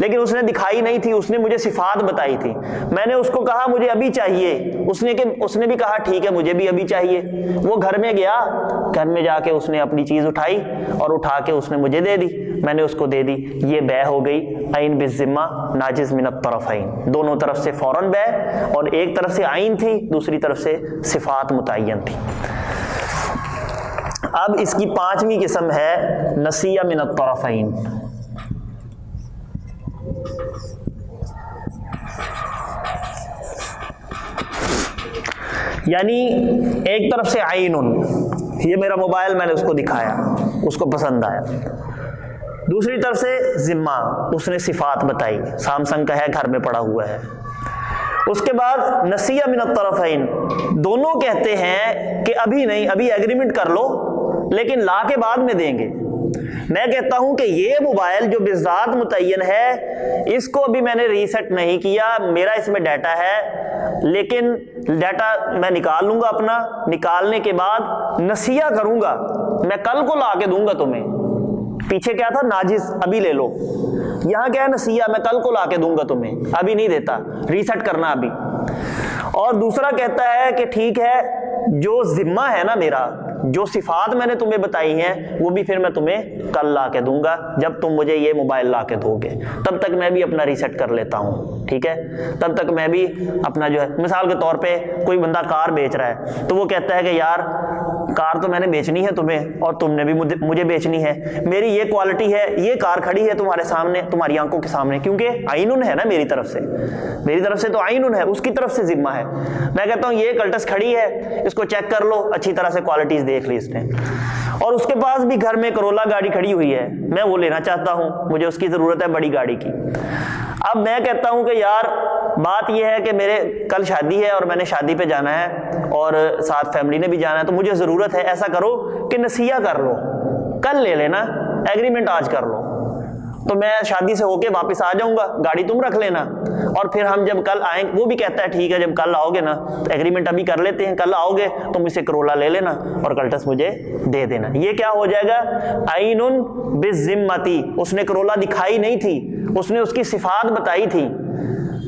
S1: لیکن اس نے دکھائی نہیں تھی, اس نے مجھے صفات بتائی تھی. میں نے اس کو کہا مجھے ابھی چاہیے, اس نے بھی کہا ٹھیک ہے مجھے بھی ابھی چاہیے. وہ گھر میں گیا, گھر میں جا کے اس نے اپنی چیز اٹھائی اور اٹھا کے اس نے مجھے دے دی, میں نے اس کو دے دی, یہ بیع ہو گئی. عین بالذمہ, ناجز من الطرفین, دونوں طرف سے فوراً بیع, اور ایک طرف سے عین تھی, دوسری طرف سے صفات متعین تھی. اب اس کی پانچویں قسم ہے نسیہ من الطرفین. یعنی ایک طرف سے عینن, یہ میرا موبائل, میں نے اس کو دکھایا, اس کو پسند آیا. دوسری طرف سے ذمہ, اس نے صفات بتائی, سامسنگ کا ہے, گھر میں پڑا ہوا ہے. اس کے بعد نسیہ من الطرفین، دونوں کہتے ہیں کہ ابھی نہیں، ابھی ایگریمنٹ کر لو لیکن لا کے بعد میں دیں گے۔ میں کہتا ہوں کہ یہ موبائل جو بذات متعین ہے اس کو ابھی میں نے ریسیٹ نہیں کیا، میرا اس میں ڈیٹا ہے، لیکن ڈیٹا میں نکال لوں گا اپنا، نکالنے کے بعد نسیہ کروں گا، میں کل کو لا کے دوں گا تمہیں۔ پیچھے کیا تھا؟ ناجز، ابھی لے لو، یہاں کیا ہے؟ نسیہ، میں کل کو لا کے دوں گا تمہیں، ابھی نہیں دیتا، ریسیٹ کرنا ابھی۔ اور دوسرا کہتا ہے کہ ٹھیک ہے، جو ذمہ ہے نا میرا، جو صفات میں نے تمہیں بتائی ہیں وہ بھی پھر میں تمہیں کل لا کے دوں گا جب تم مجھے یہ موبائل لا کے دو گے، تب تک میں بھی اپنا ریسیٹ کر لیتا ہوں، ٹھیک ہے؟ تب تک میں بھی اپنا جو ہے، مثال کے طور پہ کوئی بندہ کار بیچ رہا ہے تو وہ کہتا ہے کہ یار کار تو میں نے بیچنی ہے تمہیں اور تم نے بھی مجھے بیچنی ہے، میری یہ کوالٹی ہے، یہ کار کھڑی ہے تمہارے سامنے، تمہاری آنکھوں کے سامنے، کیونکہ عینن ہے نا میری طرف سے تو عینن ہے، اس کی طرف سے ذمہ ہے۔ میں کہتا ہوں یہ کلٹس کھڑی ہے، اس کو چیک کر لو، اچھی طرح سے کوالٹیز دیکھ لی اس نے، اور اس کے پاس بھی گھر میں کرولا گاڑی کھڑی ہوئی ہے، میں وہ لینا چاہتا ہوں، مجھے اس کی ضرورت ہے بڑی گاڑی کی۔ اب میں کہتا ہوں کہ یار بات یہ ہے کہ میرے کل شادی ہے اور میں نے شادی پہ جانا ہے اور ساتھ فیملی نے بھی جانا ہے، تو مجھے ضرورت ہے، ایسا کرو کہ نسیہ کر لو، کل لے لینا، ایگریمنٹ آج کر لو، تو میں شادی سے ہو کے واپس آ جاؤں گا، گاڑی تم رکھ لینا، اور پھر ہم جب کل آئیں، وہ بھی کہتا ہے ٹھیک ہے، جب کل آؤ گے نا تو ایگریمنٹ ابھی کر لیتے ہیں، کل آؤ گے تو مجھ سے کرولا لے لینا اور کلٹس مجھے دے دینا۔ یہ کیا ہو جائے گا؟ عینن بالذمتی، اس نے کرولا دکھائی نہیں تھی، اس نے اس کی صفات بتائی تھی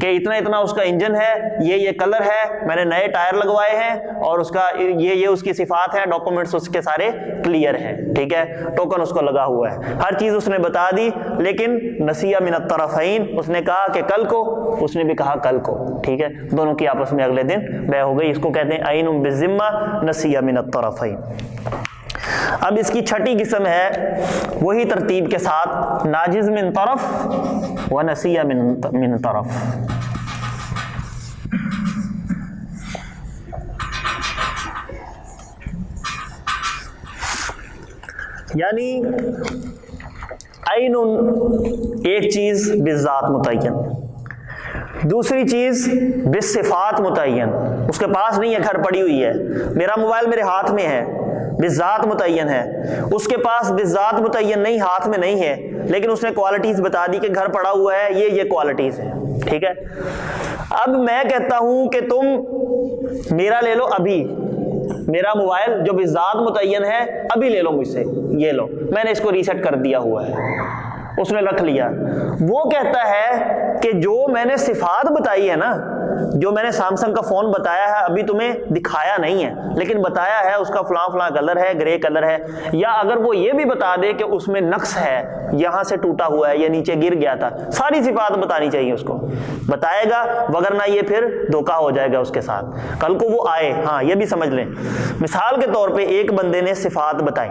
S1: کہ اتنا اتنا اس کا انجن ہے، یہ کلر ہے، میں نے نئے ٹائر لگوائے ہیں اور اس کا یہ اس کی صفات ہیں، ڈاکومنٹس اس کے سارے کلیئر ہیں، ٹھیک ہے، ٹوکن اس کو لگا ہوا ہے، ہر چیز اس نے بتا دی، لیکن نسیہ من الطرفین، اس نے کہا کہ کل کو، اس نے بھی کہا کل کو، ٹھیک ہے، دونوں کی آپس میں اگلے دن بیع ہو گئی، اس کو کہتے ہیں عین بالذمہ نسیہ من الطرفین۔ اب اس کی چھٹی قسم ہے وہی ترتیب کے ساتھ ناجز من طرف و نسیہ من طرف۔ یعنی عین ایک چیز بالذات متعین، دوسری چیز بالصفات متعین، اس کے پاس نہیں ہے، گھر پڑی ہوئی ہے، میرا موبائل میرے ہاتھ میں ہے، بالذات متعین ہے، اس کے پاس بالذات متعین نہیں، ہاتھ میں نہیں ہے، لیکن اس نے کوالٹیز بتا دی کہ گھر پڑا ہوا ہے، یہ کوالٹیز ہیں، ٹھیک ہے۔ اب میں کہتا ہوں کہ تم میرا لے لو ابھی، میرا موبائل جو بالذات متعین ہے ابھی لے لو مجھ سے، یہ لو، میں نے اس کو ریسیٹ کر دیا ہوا ہے، اس نے رکھ لیا۔ وہ کہتا ہے کہ جو میں نے صفات بتائی ہے نا، جو میں نے سیمسنگ کا فون بتایا ہے، ابھی تمہیں دکھایا نہیں ہے لیکن بتایا ہے اس کا فلاں فلاں کلر ہے، گرے کلر ہے، یا اگر وہ یہ بھی بتا دے کہ اس میں نقص ہے، یہاں سے ٹوٹا ہوا ہے یا نیچے گر گیا تھا، ساری صفات بتانی چاہیے اس کو، بتائے گا، وگرنہ یہ پھر دھوکہ ہو جائے گا اس کے ساتھ، کل کو وہ آئے۔ ہاں یہ بھی سمجھ لیں، مثال کے طور پہ ایک بندے نے صفات بتائی،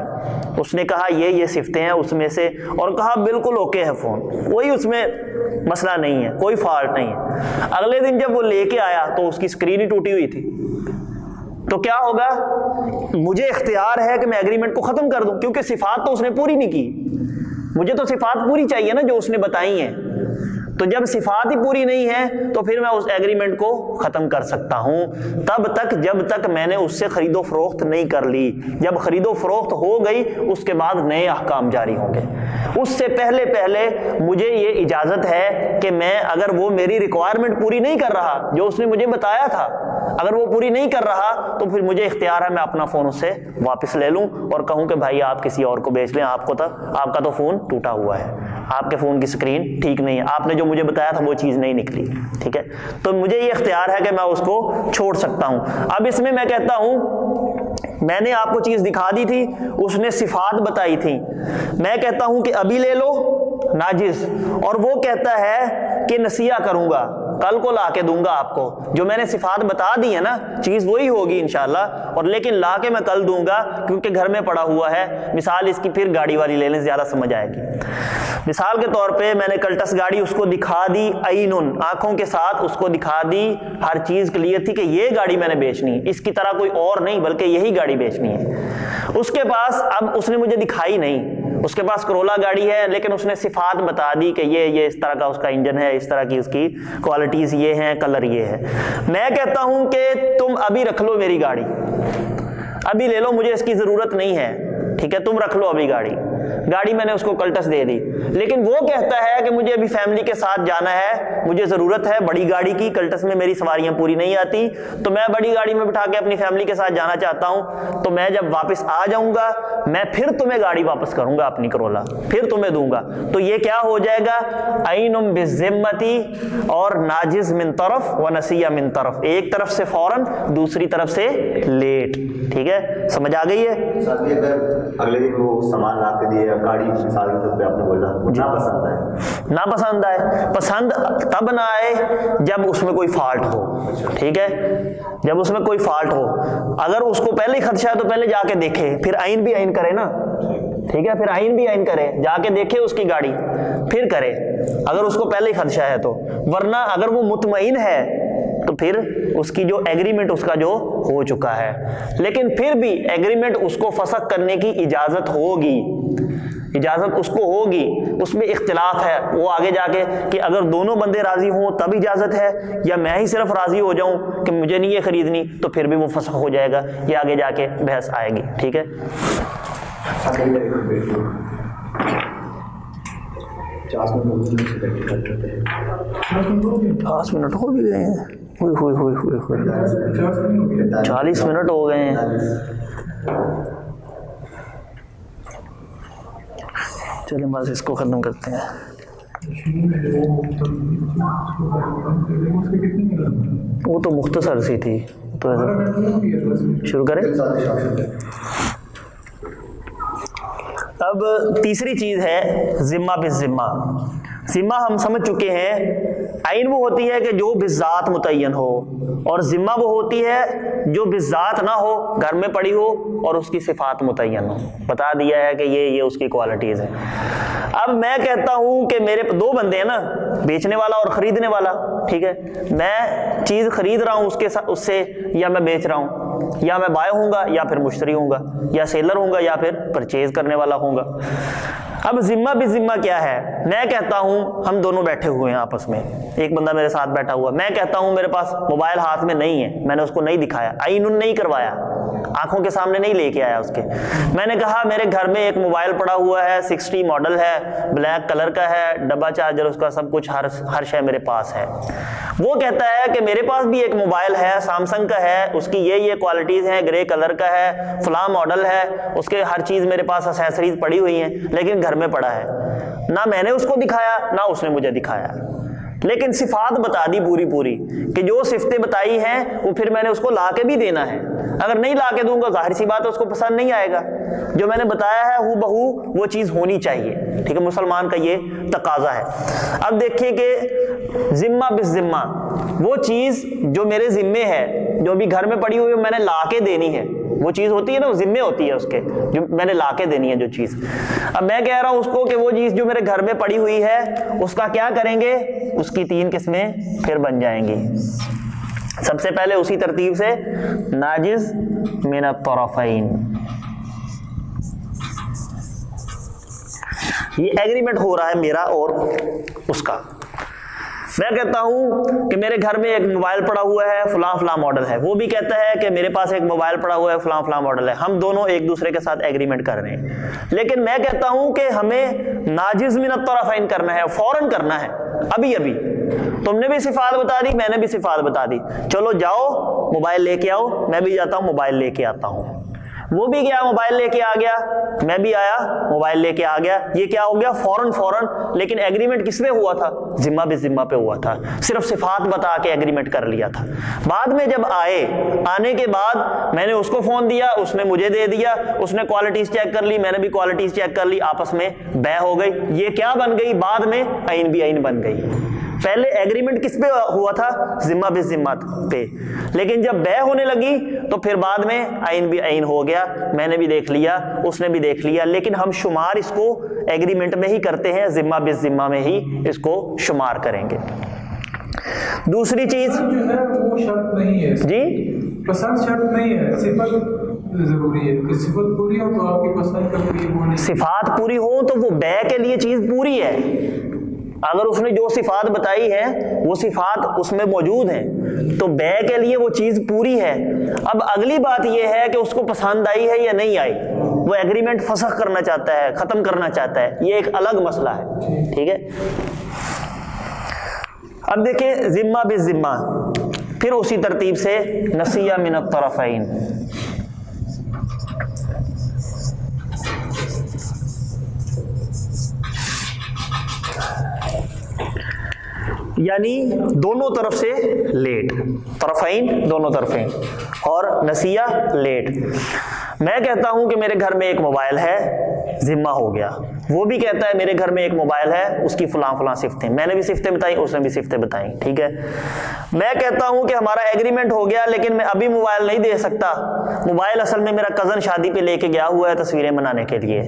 S1: اس نے کہا یہ صفتیں ہیں اس میں سے، اور کہا بالکل اوکے ہے فون، کوئی اس میں مسئلہ نہیں ہے، کوئی فالٹ نہیں ہے، اگلے دن جب وہ لے کے آیا تو اس کی اسکرین ہی ٹوٹی ہوئی تھی، تو کیا ہوگا؟ مجھے اختیار ہے کہ میں ایگریمنٹ کو ختم کر دوں، کیونکہ صفات تو اس نے پوری نہیں کی، مجھے تو صفات پوری چاہیے نا جو اس نے بتائی ہیں، تو جب صفات ہی پوری نہیں ہے تو پھر میں اس ایگریمنٹ کو ختم کر سکتا ہوں تب تک جب تک میں نے اس سے خرید و فروخت نہیں کر لی، جب خرید و فروخت ہو گئی اس کے بعد نئے احکام جاری ہوں گے، اس سے پہلے مجھے یہ اجازت ہے کہ میں اگر وہ میری ریکوائرمنٹ پوری نہیں کر رہا جو اس نے مجھے بتایا تھا، اگر وہ پوری نہیں کر رہا تو پھر مجھے اختیار ہے میں اپنا فون اس سے واپس لے لوں اور کہوں کہ بھائی آپ کسی اور کو بیچ لیں، آپ کا تو فون ٹوٹا ہوا ہے، آپ کے فون کی اسکرین ٹھیک نہیں ہے، آپ نے جو مجھے بتایا تھا وہ چیز نہیں نکلی، ٹھیک ہے، تو مجھے یہ اختیار ہے کہ میں اس کو چھوڑ سکتا ہوں۔ اب اس میں کہتا ہوں میں نے آپ کو چیز دکھا دی تھی، اس نے صفات بتائی تھی، میں کہتا ہوں کہ ابھی لے لو ناجز، اور وہ کہتا ہے کہ نسیہ کروں گا، کل کو لا کے دوں گا آپ کو، جو میں نے صفات بتا دی ہے نا، چیز وہی ہوگی انشاءاللہ، اور لیکن لا کے میں کل دوں گا کیونکہ گھر میں پڑا ہوا ہے۔ مثال اس کی پھر گاڑی والی لے لیں، زیادہ سمجھ آئے گی۔ مثال کے طور پہ میں نے کلٹس گاڑی اس کو دکھا دی، عینن آنکھوں کے ساتھ اس کو دکھا دی، ہر چیز کلیئر تھی کہ یہ گاڑی میں نے بیچنی ہے، اس کی طرح کوئی اور نہیں بلکہ یہی گاڑی بیچنی ہے۔ اس کے پاس اب اس نے مجھے دکھائی نہیں، اس کے پاس کرولا گاڑی ہے لیکن اس نے صفات بتا دی کہ یہ اس طرح کا اس کا انجن ہے, اس طرح کی اس کی کوالٹیز یہ ہیں, کلر یہ ہے. میں کہتا ہوں کہ تم ابھی رکھ لو میری گاڑی, ابھی لے لو, مجھے اس کی ضرورت نہیں ہے, ٹھیک ہے, تم رکھ لو ابھی گاڑی میں نے اس کو کلٹس دے دی. لیکن وہ کہتا ہے کہ مجھے ابھی فیملی کے ساتھ جانا ہے, مجھے ضرورت ہے بڑی گاڑی کی, کلٹس میں میری سواریاں پوری نہیں آتی, تو میں بڑی گاڑی میں بٹھا کے اپنی فیملی کے ساتھ جانا چاہتا ہوں, تو میں جب واپس آ جاؤں گا میں پھر تمہیں گاڑی واپس کروں گا اپنی کرولا, پھر تمہیں دوں گا. تو یہ کیا ہو جائے گا, عین بالذمتی اور ناجز من طرف و نسیہ من طرف, ایک طرف سے فوراً دوسری طرف سے لیٹ. ٹھیک ہے, سمجھ آ گئی ہے؟
S3: اگلے دن وہ سامان لا کے دیے, گاڑی مثال کے طور پہ آپ نے بولا ناپسند آئے,
S1: ناپسند آئے, پسند تب نہ آئے جب اس میں کوئی فالٹ ہو. ٹھیک ہے, جب اس میں کوئی فالٹ ہو, اگر اس کو پہلے ہی خدشہ ہے تو پہلے جا کے دیکھے, پھر عین بھی عین کرے نا, ٹھیک ہے, پھر عین بھی عین کرے, جا کے دیکھے اس کی گاڑی پھر کرے اگر اس کو پہلے ہی خدشہ ہے تو. ورنہ اگر وہ مطمئن ہے تو پھر اس کی جو ایگریمنٹ اس کا جو ہو چکا ہے, لیکن پھر بھی ایگریمنٹ اس کو فسخ کرنے کی اجازت ہوگی, اجازت اس کو ہوگی, اس میں اختلاف ہے وہ آگے جا کے کہ اگر دونوں بندے راضی ہوں تب اجازت ہے, یا میں ہی صرف راضی ہو جاؤں کہ مجھے نہیں یہ خریدنی, تو پھر بھی وہ فسخ ہو جائے گا, یہ آگے جا کے بحث آئے گی. ٹھیک ہے, 5 منٹ ہو بھی گئے ہیں, 40 منٹ ہو گئے ہیں. چلیں بس اس کو ختم کرتے ہیں. وہ تو مختصر سی تھی, تو شروع کریں. اب تیسری چیز ہے ذمہ بالذمہ. ذمہ ہم سمجھ چکے ہیں, عین وہ ہوتی ہے کہ جو بالذات متعین ہو, اور ذمہ وہ ہوتی ہے جو بالذات نہ ہو, گھر میں پڑی ہو اور اس کی صفات متعین ہو. بتا دیا ہے کہ یہ اس کی کوالٹیز ہیں. اب میں کہتا ہوں کہ میرے دو بندے ہیں نا, بیچنے والا اور خریدنے والا. ٹھیک ہے, میں چیز خرید رہا ہوں اس سے, یا میں بیچ رہا ہوں, یا میں بائے ہوں گا یا پھر مشتری ہوں گا, یا سیلر ہوں گا یا پھر پرچیز کرنے والا ہوں گا. اب ذمہ بالذمہ کیا ہے؟ میں کہتا ہوں ہم دونوں بیٹھے ہوئے ہیں آپس میں, ایک بندہ میرے ساتھ بیٹھا ہوا, میں کہتا ہوں میرے پاس موبائل ہاتھ میں نہیں ہے, میں نے اس کو نہیں دکھایا, عین نہیں کروایا, آنکھوں کے سامنے نہیں لے کے آیا اس کے. میں نے کہا میرے گھر میں ایک موبائل پڑا ہوا ہے, 60 ماڈل ہے, بلیک کلر کا ہے, ڈبہ چارجر اس کا سب کچھ, ہر شے میرے پاس ہے. وہ کہتا ہے کہ میرے پاس بھی ایک موبائل ہے, سیمسنگ کا ہے, اس کی یہ کوالٹیز ہیں, گرے کلر کا ہے, فلاں ماڈل ہے, اس کے ہر چیز میرے پاس اسیسریز پڑی ہوئی ہیں, لیکن گھر میں پڑا ہے. نہ میں نے اس کو دکھایا نہ اس نے مجھے دکھایا, لیکن صفات بتا دی پوری کہ جو صفتیں بتائی ہیں وہ پھر میں نے اس کو لا کے بھی دینا ہے. اگر نہیں لا کے دوں گا ظاہر سی بات ہے اس کو پسند نہیں آئے گا. جو میں نے بتایا ہے ہو بہو وہ چیز ہونی چاہیے. ٹھیک ہے, مسلمان کا یہ تقاضا ہے. اب دیکھیے کہ ذمہ بالذمہ, وہ چیز جو میرے ذمے ہے, جو بھی گھر میں پڑی ہوئی میں نے لا کے دینی ہے, وہ چیز ہوتی ہے نا, وہ ذمے ہوتی ہے اس کے, جو میں نے لا کے دینی ہے جو چیز. اب میں کہہ رہا ہوں اس کو کہ وہ چیز جو میرے گھر میں پڑی ہوئی ہے اس کا کیا کریں گے, اس کی 3 قسمیں پھر بن جائیں گی. سب سے پہلے اسی ترتیب سے ناجز من الطرفین, یہ ایگریمنٹ ہو رہا ہے میرا اور اس کا. میں کہتا ہوں کہ میرے گھر میں ایک موبائل پڑا ہوا ہے, فلاں ماڈل ہے, وہ بھی کہتا ہے کہ میرے پاس ایک موبائل پڑا ہوا ہے, فلاں ماڈل ہے. ہم دونوں ایک دوسرے کے ساتھ ایگریمنٹ کر رہے ہیں, لیکن میں کہتا ہوں کہ ہمیں ناجز من الطرفین کرنا ہے, فوراً کرنا ہے, ابھی. تم نے بھی صفات بتا دی, میں نے بھی صفات بتا دی, چلو جاؤ موبائل لے کے آؤ, میں بھی جاتا ہوں موبائل لے کے آتا ہوں. وہ بھی گیا موبائل لے کے آ گیا, میں بھی آیا موبائل لے کے آ گیا. یہ کیا ہو گیا, فوراً. لیکن ایگریمنٹ کس پہ ہوا تھا, ذمہ بالذمہ پہ ہوا تھا, صرف صفات بتا کے ایگریمنٹ کر لیا تھا. بعد میں جب آنے کے بعد میں نے اس کو فون دیا, اس نے مجھے دے دیا, اس نے کوالٹیز چیک کر لی, میں نے بھی کوالٹیز چیک کر لی, آپس میں بے ہو گئی. یہ کیا بن گئی, بعد میں عین بھی عین بن گئی. پہلے ایگریمنٹ کس پہ ہوا تھا, ذمہ بالذمہ پہ, لیکن جب بے ہونے لگی تو پھر بعد میں عین بھی عین ہو گیا. میں نے بھی دیکھ لیا, اس نے بھی دیکھ لیا, لیکن ہم شمار اس کو ایگریمنٹ میں ہی کرتے ہیں, ذمہ بالذمہ میں ہی اس کو شمار کریں گے. دوسری چیز
S2: جو ہے وہ شرط نہیں ہے
S1: جی,
S2: پسند شرط نہیں ہے, صفت ضروری ہے کہ صفت پوری ہو تو آپ کی پسند کا کوئی وہ نہیں.
S1: صفات پوری ہو تو وہ بے کے لیے چیز پوری ہے. اگر اس نے جو صفات بتائی ہے وہ صفات اس میں موجود ہیں تو بے کے لیے وہ چیز پوری ہے. اب اگلی بات یہ ہے کہ اس کو پسند آئی ہے یا نہیں آئی, وہ ایگریمنٹ فسخ کرنا چاہتا ہے, ختم کرنا چاہتا ہے, یہ ایک الگ مسئلہ ہے. ٹھیک ہے. اب دیکھیں ذمہ بالذمہ, پھر اسی ترتیب سے نسیہ من الطرفین. یعنی دونوں طرف سے لیٹ, طرفین دونوں طرفیں, اور نسیہ لیٹ. میں کہتا ہوں کہ میرے گھر میں ایک موبائل ہے, ذمہ ہو گیا. وہ بھی کہتا ہے میرے گھر میں ایک موبائل ہے, اس کی فلاں فلاں صفتیں, میں نے بھی صفتیں بتائیں, اس نے بھی صفتیں بتائیں. ٹھیک ہے. میں کہتا ہوں کہ ہمارا ایگریمنٹ ہو گیا لیکن میں ابھی موبائل نہیں دے سکتا. موبائل اصل میں میرا کزن شادی پہ لے کے گیا ہوا ہے تصویریں بنانے کے لیے,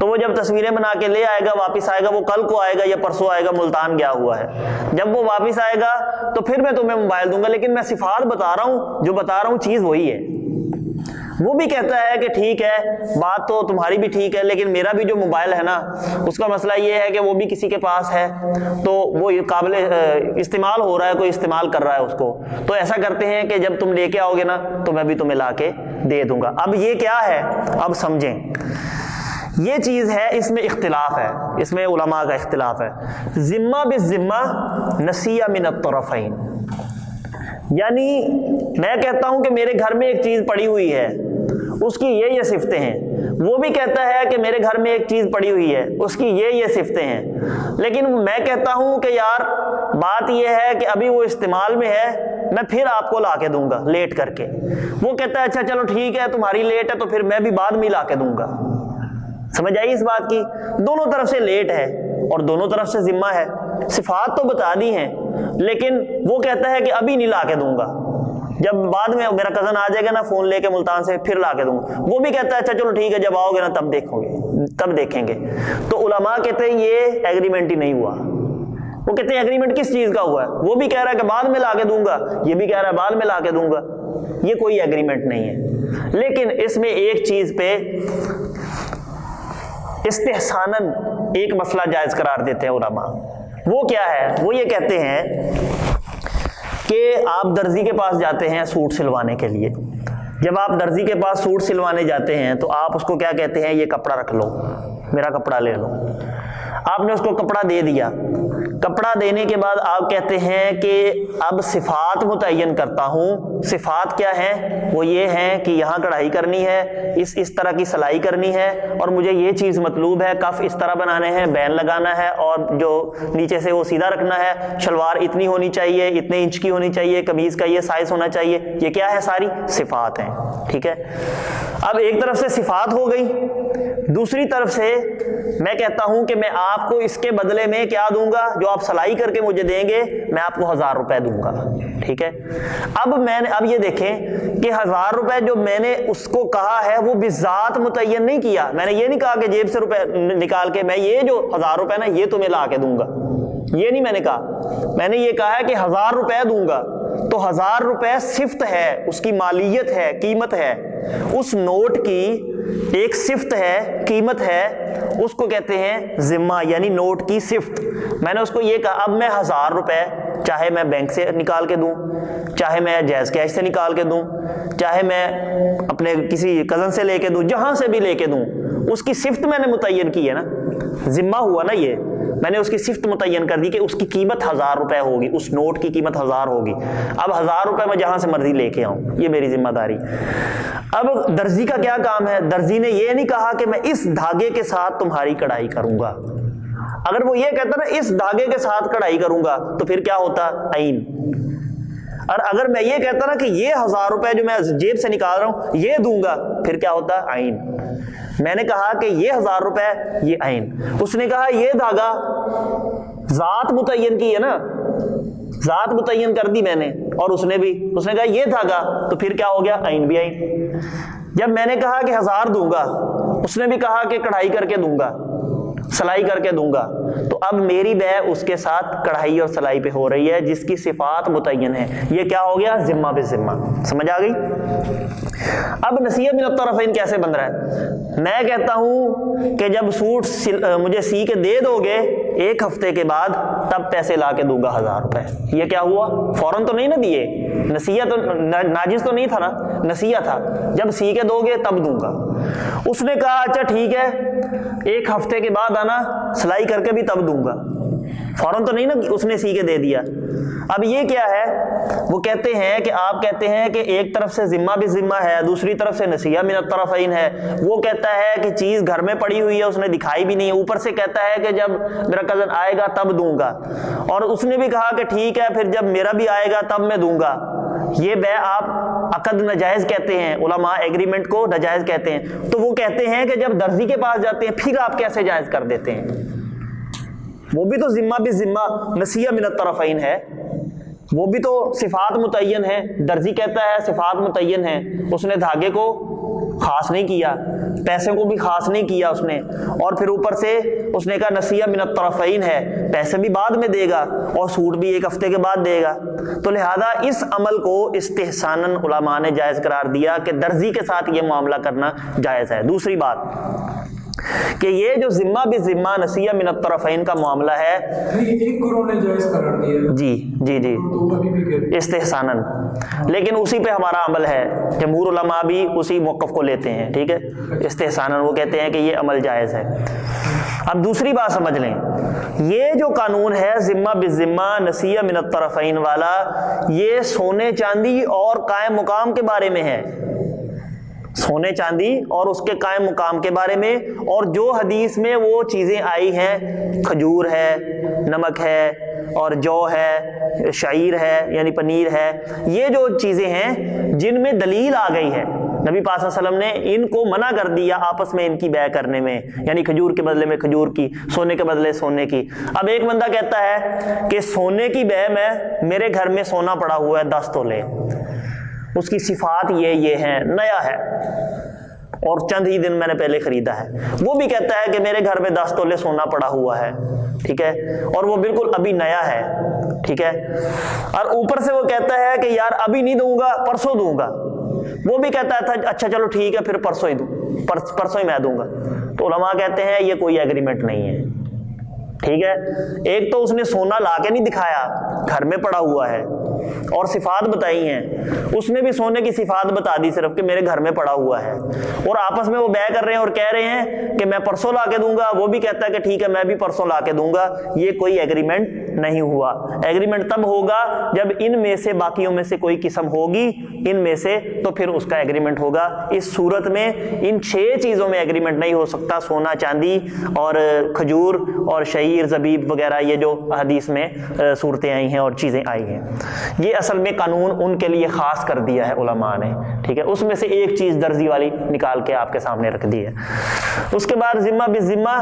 S1: تو وہ جب تصویریں بنا کے لے آئے گا, واپس آئے گا, وہ کل کو آئے گا یا پرسوں آئے گا, ملتان گیا ہوا ہے. جب وہ واپس آئے گا تو پھر میں تمہیں موبائل دوں گا, لیکن میں صفات بتا رہا ہوں, جو بتا رہا ہوں چیز وہی ہے. وہ بھی کہتا ہے کہ ٹھیک ہے, بات تو تمہاری بھی ٹھیک ہے, لیکن میرا بھی جو موبائل ہے نا اس کا مسئلہ یہ ہے کہ وہ بھی کسی کے پاس ہے, تو وہ قابل استعمال ہو رہا ہے, کوئی استعمال کر رہا ہے اس کو, تو ایسا کرتے ہیں کہ جب تم لے کے آؤ گے نا تو میں بھی تمہیں لا کے دے دوں گا. اب یہ کیا ہے, اب سمجھیں, یہ چیز ہے, اس میں اختلاف ہے, اس میں علماء کا اختلاف ہے. ذمہ بالذمہ نسیہ من الطرفین, یعنی میں کہتا ہوں کہ میرے گھر میں ایک چیز پڑی ہوئی ہے, اس کی یہ صفتیں ہیں. وہ بھی کہتا ہے کہ میرے گھر میں ایک چیز پڑی ہوئی ہے, اس کی یہ صفتیں ہیں. لیکن میں کہتا ہوں کہ یار بات یہ ہے کہ ابھی وہ استعمال میں ہے, میں پھر آپ کو لا کے دوں گا لیٹ کر کے. وہ کہتا ہے اچھا چلو ٹھیک ہے, تمہاری لیٹ ہے تو پھر میں بھی بعد میں لا کے دوں گا. سمجھ آئی اس بات کی؟ دونوں طرف سے لیٹ ہے اور دونوں طرف سے ذمہ ہے. صفات تو بتا دی ہیں, لیکن وہ کہتا ہے کہ ابھی نہیں لا کے دوں گا, جب بعد میں میرا کزن آ جائے گا نا فون لے کے ملتان سے پھر لا کے دوں گا. وہ بھی کہتا ہے اچھا چلو ٹھیک ہے, جب آؤ گے نا تب تب دیکھیں گے. تو علماء کہتے ہیں یہ ایگریمنٹ ہی نہیں ہوا. وہ کہتے ہیں ایگریمنٹ کس چیز کا ہوا ہے؟ وہ بھی کہہ رہا ہے کہ بعد میں لا کے دوں گا, یہ بھی کہہ رہا ہے بعد میں لا کے دوں گا. یہ کوئی ایگریمنٹ نہیں ہے. لیکن اس میں ایک چیز پہ استحساناً ایک مسئلہ جائز قرار دیتے ہیں علماء. وہ کیا ہے؟ وہ یہ کہتے ہیں کہ آپ درزی کے پاس جاتے ہیں سوٹ سلوانے کے لیے. جب آپ درزی کے پاس سوٹ سلوانے جاتے ہیں تو آپ اس کو کیا کہتے ہیں, یہ کپڑا رکھ لو, میرا کپڑا لے لو. آپ نے اس کو کپڑا دے دیا. کپڑا دینے کے بعد آپ کہتے ہیں کہ اب صفات متعین کرتا ہوں. صفات کیا ہیں؟ وہ یہ ہیں کہ یہاں کڑھائی کرنی ہے, اس طرح کی سلائی کرنی ہے, اور مجھے یہ چیز مطلوب ہے, کف اس طرح بنانے ہیں, بین لگانا ہے, اور جو نیچے سے وہ سیدھا رکھنا ہے, شلوار اتنی ہونی چاہیے, اتنے انچ کی ہونی چاہیے, قمیض کا یہ سائز ہونا چاہیے. یہ کیا ہے؟ ساری صفات ہیں. ٹھیک ہے. اب ایک طرف سے صفات ہو گئی, دوسری طرف سے میں کہتا ہوں کہ میں آپ کو اس کے بدلے میں کیا دوں گا, جو آپ سلائی کر کے مجھے دیں گے میں آپ کو 1000 روپے دوں گا. ٹھیک ہے. اب یہ دیکھیں کہ 1000 روپے جو میں نے اس کو کہا ہے وہ بذات متعین نہیں کیا. میں نے یہ نہیں کہا کہ جیب سے روپے نکال کے میں یہ جو 1000 روپے نا یہ تمہیں لا کے دوں گا, یہ نہیں میں نے کہا. میں نے یہ کہا ہے کہ 1000 روپے دوں گا. تو 1000 روپے صفت ہے, اس کی مالیت ہے, قیمت ہے, اس نوٹ کی ایک صفت ہے, قیمت ہے, اس کو کہتے ہیں ذمہ, یعنی نوٹ کی صفت. میں نے اس کو یہ کہا اب میں 1000 روپے چاہے میں بینک سے نکال کے دوں, چاہے میں جائز کیش سے نکال کے دوں, چاہے میں اپنے کسی کزن سے لے کے دوں, جہاں سے بھی لے کے دوں, اس کی صفت میں نے متعین کی ہے نا, ذمہ ہوا نا یہ. میں نے اس کی صفت متعین کر دی کہ اس کی قیمت 1000 روپے ہوگی, اس نوٹ کی قیمت 1000 ہوگی. اب 1000 روپے میں جہاں سے مرضی لے کے آؤں, یہ میری ذمہ داری. اب درزی کا کیا کام ہے؟ درزی نے یہ نہیں کہا کہ میں اس دھاگے کے ساتھ تمہاری کڑھائی کروں گا. اگر وہ یہ کہتا نا اس دھاگے کے ساتھ کڑھائی کروں گا تو پھر کیا ہوتا؟ عین. اور اگر میں یہ کہتا نا کہ یہ 1000 روپے جو میں جیب سے نکال رہا ہوں یہ دوں گا, پھر کیا ہوتا؟ عین. میں نے کہا کہ یہ 1000 روپے یہ عین. اس نے کہا یہ دھاگا, ذات متعین کی ہے نا, ذات متعین کر دی میں نے, اور اس نے کہا یہ دھاگا, تو پھر کیا ہو گیا؟ عین بھی عین. جب میں نے کہا کہ 1000 دوں گا, اس نے بھی کہا کہ کڑھائی کر کے دوں گا, سلائی کر کے دوں گا, تو اب میری بے اس کے ساتھ کڑھائی اور سلائی پہ ہو رہی ہے جس کی صفات متعین ہے. یہ کیا ہو گیا؟ ذمہ بالذمہ. سمجھ آ گئی؟ اب نسیہ من الطرفین کیسے بن رہا ہے؟ میں کہتا ہوں کہ جب سوٹ مجھے سی کے دے دو گے 1 ہفتے کے بعد تب پیسے لا کے دوں گا 1000 روپے. یہ کیا ہوا؟ فوراً تو نہیں نہ دیے, نسیہ تو ناجز تو نہیں تھا نا, نسیہ تھا. جب سی کے دو گے تب دوں گا. اس نے کہا اچھا ٹھیک ہے 1 ہفتے کے بعد آنا, سلائی کر کے بھی تب دوں گا. فوراً تو نہیں نا اس نے سی کے دے دیا. اب یہ کیا ہے؟ وہ کہتے ہیں کہ آپ کہتے ہیں کہ ایک طرف سے ذمہ بھی ذمہ ہے, دوسری طرف سے نسیہ من الطرفین ہے. وہ کہتا ہے کہ چیز گھر میں پڑی ہوئی ہے, اس نے دکھائی بھی نہیں, اوپر سے کہتا ہے کہ جب میرا کزن آئے گا تب دوں گا, اور اس نے بھی کہا کہ ٹھیک ہے پھر جب میرا بھی آئے گا تب میں دوں گا. یہ بے آپ عقد ناجائز کہتے ہیں, علماء ایگریمنٹ کو ناجائز کہتے ہیں. تو وہ کہتے ہیں کہ جب درزی کے پاس جاتے ہیں پھر آپ کیسے جائز کر دیتے ہیں؟ وہ بھی تو ذمہ بھی ذمہ نسیہ من الطرفین ہے, وہ بھی تو صفات متعین ہے. درزی کہتا ہے صفات متعین ہے, اس نے دھاگے کو خاص نہیں کیا, پیسے کو بھی خاص نہیں کیا اس نے, اور پھر اوپر سے اس نے کہا نسیہ من الطرفین ہے, پیسے بھی بعد میں دے گا اور سوٹ بھی 1 ہفتے کے بعد دے گا. تو لہذا اس عمل کو استحساناً علماء نے جائز قرار دیا کہ درزی کے ساتھ یہ معاملہ کرنا جائز ہے. دوسری بات کہ یہ جو ذمہ بھی ذمہ نسیہ من الطرفین کا معاملہ ہے,
S2: ایک گروہ نے جائز قرار دیا,
S1: جی جی جی
S2: تو ابھی بھی کہتے
S1: استحساناً, لیکن اسی پہ ہمارا عمل ہے. جمہور علماء بھی اسی موقف کو لیتے ہیں, ٹھیک ہے, استحساناً. وہ کہتے ہیں کہ یہ عمل جائز ہے. اب دوسری بات سمجھ لیں, یہ جو قانون ہے ذمہ بالذمہ نسیہ من الطرفین والا, یہ سونے چاندی اور قائم مقام کے بارے میں ہے, سونے چاندی اور اس کے قائم مقام کے بارے میں. اور جو حدیث میں وہ چیزیں آئی ہیں, کھجور ہے, نمک ہے, اور جو ہے, شعیر ہے یعنی پنیر ہے, یہ جو چیزیں ہیں جن میں دلیل آ گئی ہے, نبی پاک صلی اللہ علیہ وسلم نے ان کو منع کر دیا آپس میں ان کی بیع کرنے میں, یعنی کھجور کے بدلے میں کھجور کی, سونے کے بدلے سونے کی. اب ایک بندہ کہتا ہے کہ سونے کی بیع میں, میرے گھر میں سونا پڑا ہوا ہے 10 تولے, اس کی صفات یہ ہیں, نیا ہے اور چند ہی دن میں نے پہلے خریدا ہے. وہ بھی کہتا ہے کہ میرے گھر میں 10 تولے سونا پڑا ہوا ہے, ٹھیک ہے, اور وہ بالکل ابھی نیا ہے, ٹھیک ہے, اور اوپر سے وہ کہتا ہے کہ یار ابھی نہیں دوں گا, پرسوں دوں گا. وہ بھی کہتا ہے اچھا چلو ٹھیک ہے پھر پرسوں ہی دوں, پرسوں ہی میں دوں گا. تو علماء کہتے ہیں یہ کوئی ایگریمنٹ نہیں ہے, ٹھیک ہے. ایک تو اس نے سونا لا کے نہیں دکھایا, گھر میں پڑا ہوا ہے اور صفات بتائی ہیں, اس نے بھی سونے کی صفات بتا دی صرف کہ میرے گھر میں پڑا ہوا ہے, اور آپس میں وہ بیع کر رہے ہیں اور کہہ رہے ہیں کہ میں پرسوں لا کے دوں گا, وہ بھی کہتا ہے کہ ٹھیک ہے میں بھی پرسوں لا کے دوں گا. یہ کوئی ایگریمنٹ نہیں ہوا. ایگریمنٹ تب ہوگا جب ان میں سے باقیوں میں سے کوئی قسم ہوگی ان میں سے, تو پھر اس کا ایگریمنٹ ہوگا. اس صورت میں ان 6 چیزوں میں ایگریمنٹ نہیں ہو سکتا, سونا چاندی اور کھجور اور شعیر زبیب وغیرہ, یہ جو حدیث میں صورتیں آئی ہیں اور چیزیں آئی ہیں. یہ اصل میں قانون ان کے لیے خاص کر دیا ہے علماء نے, ٹھیک ہے. اس میں سے ایک چیز درزی والی نکال کے آپ کے سامنے رکھ دی ہے. اس کے بعد ذمہ بالذمہ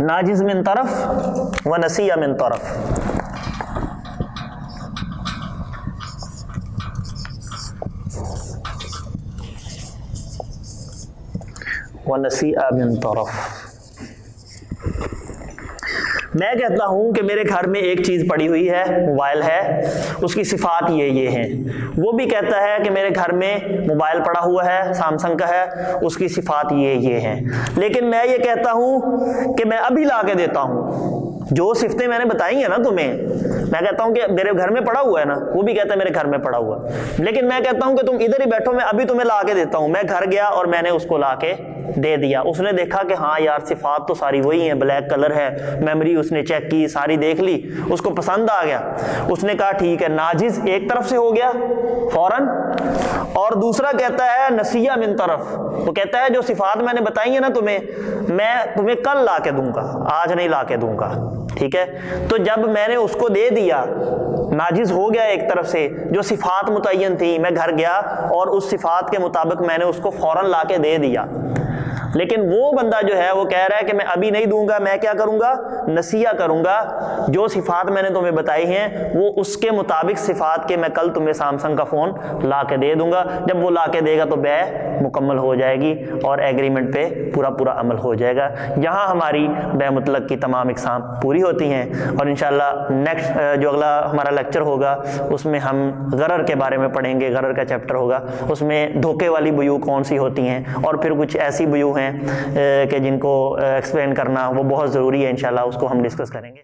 S1: ناجز من طرف و نسیہ من طرف. و نسیہ من طرف. میں کہتا ہوں کہ میرے گھر میں ایک چیز پڑی ہوئی ہے, موبائل ہے, اس کی صفات یہ ہیں. وہ بھی کہتا ہے کہ میرے گھر میں موبائل پڑا ہوا ہے, سامسنگ کا ہے, اس کی صفات یہ ہیں. لیکن میں یہ کہتا ہوں کہ میں ابھی لا کے دیتا ہوں. جو صفتیں میں نے بتائی ہیں نا تمہیں, میں کہتا ہوں کہ میرے گھر میں پڑا ہوا ہے نا, وہ بھی کہتا ہے میرے گھر میں پڑا ہوا ہے, لیکن میں کہتا ہوں کہ تم ادھر ہی بیٹھو, میں ابھی تمہیں لا کے دیتا ہوں. میں گھر گیا اور میں نے اس کو لا کے دے دیا. اس نے دیکھا کہ ہاں یار صفات تو ساری وہی ہیں, بلیک کلر ہے, میموری اس نے چیک کی, ساری دیکھ لی, اس کو پسند آ گیا. اس نے کہا ٹھیک ہے, ناجز ایک طرف سے ہو گیا فوراً, اور دوسرا کہتا ہے نسیہ من طرف. وہ کہتا ہے جو صفات میں نے بتائی ہیں نا تمہیں, میں تمہیں کل لا کے دوں گا, آج نہیں لا کے دوں گا, ٹھیک ہے. تو جب میں نے اس کو دے دیا, ناجز ہو گیا ایک طرف سے. جو صفات متعین تھی, میں گھر گیا اور اس صفات کے مطابق میں نے اس کو فوراً لا کے دے دیا. لیکن وہ بندہ جو ہے وہ کہہ رہا ہے کہ میں ابھی نہیں دوں گا، میں کیا کروں گا؟ نسیہ کروں گا، جو صفات میں نے تمہیں بتائی ہیں وہ اس کے مطابق صفات کے میں کل تمہیں سیمسنگ کا فون لا کے دے دوں گا۔ جب وہ لا کے دے گا تو بیع مکمل ہو جائے گی اور ایگریمنٹ پہ پورا عمل ہو جائے گا۔ یہاں ہماری بیع مطلق کی تمام اقسام پوری ہوتی ہیں، اور انشاءاللہ نیکسٹ جو اگلا ہمارا لیکچر ہوگا اس میں ہم غرر کے بارے میں پڑھیں گے، غرر کا چیپٹر ہوگا، اس میں دھوکے والی بیوع کون سی ہوتی ہیں، اور پھر کچھ ایسی بیوع ہیں کہ جن کو ایکسپلین کرنا وہ بہت ضروری ہے، انشاءاللہ اس کو ہم ڈسکس کریں گے۔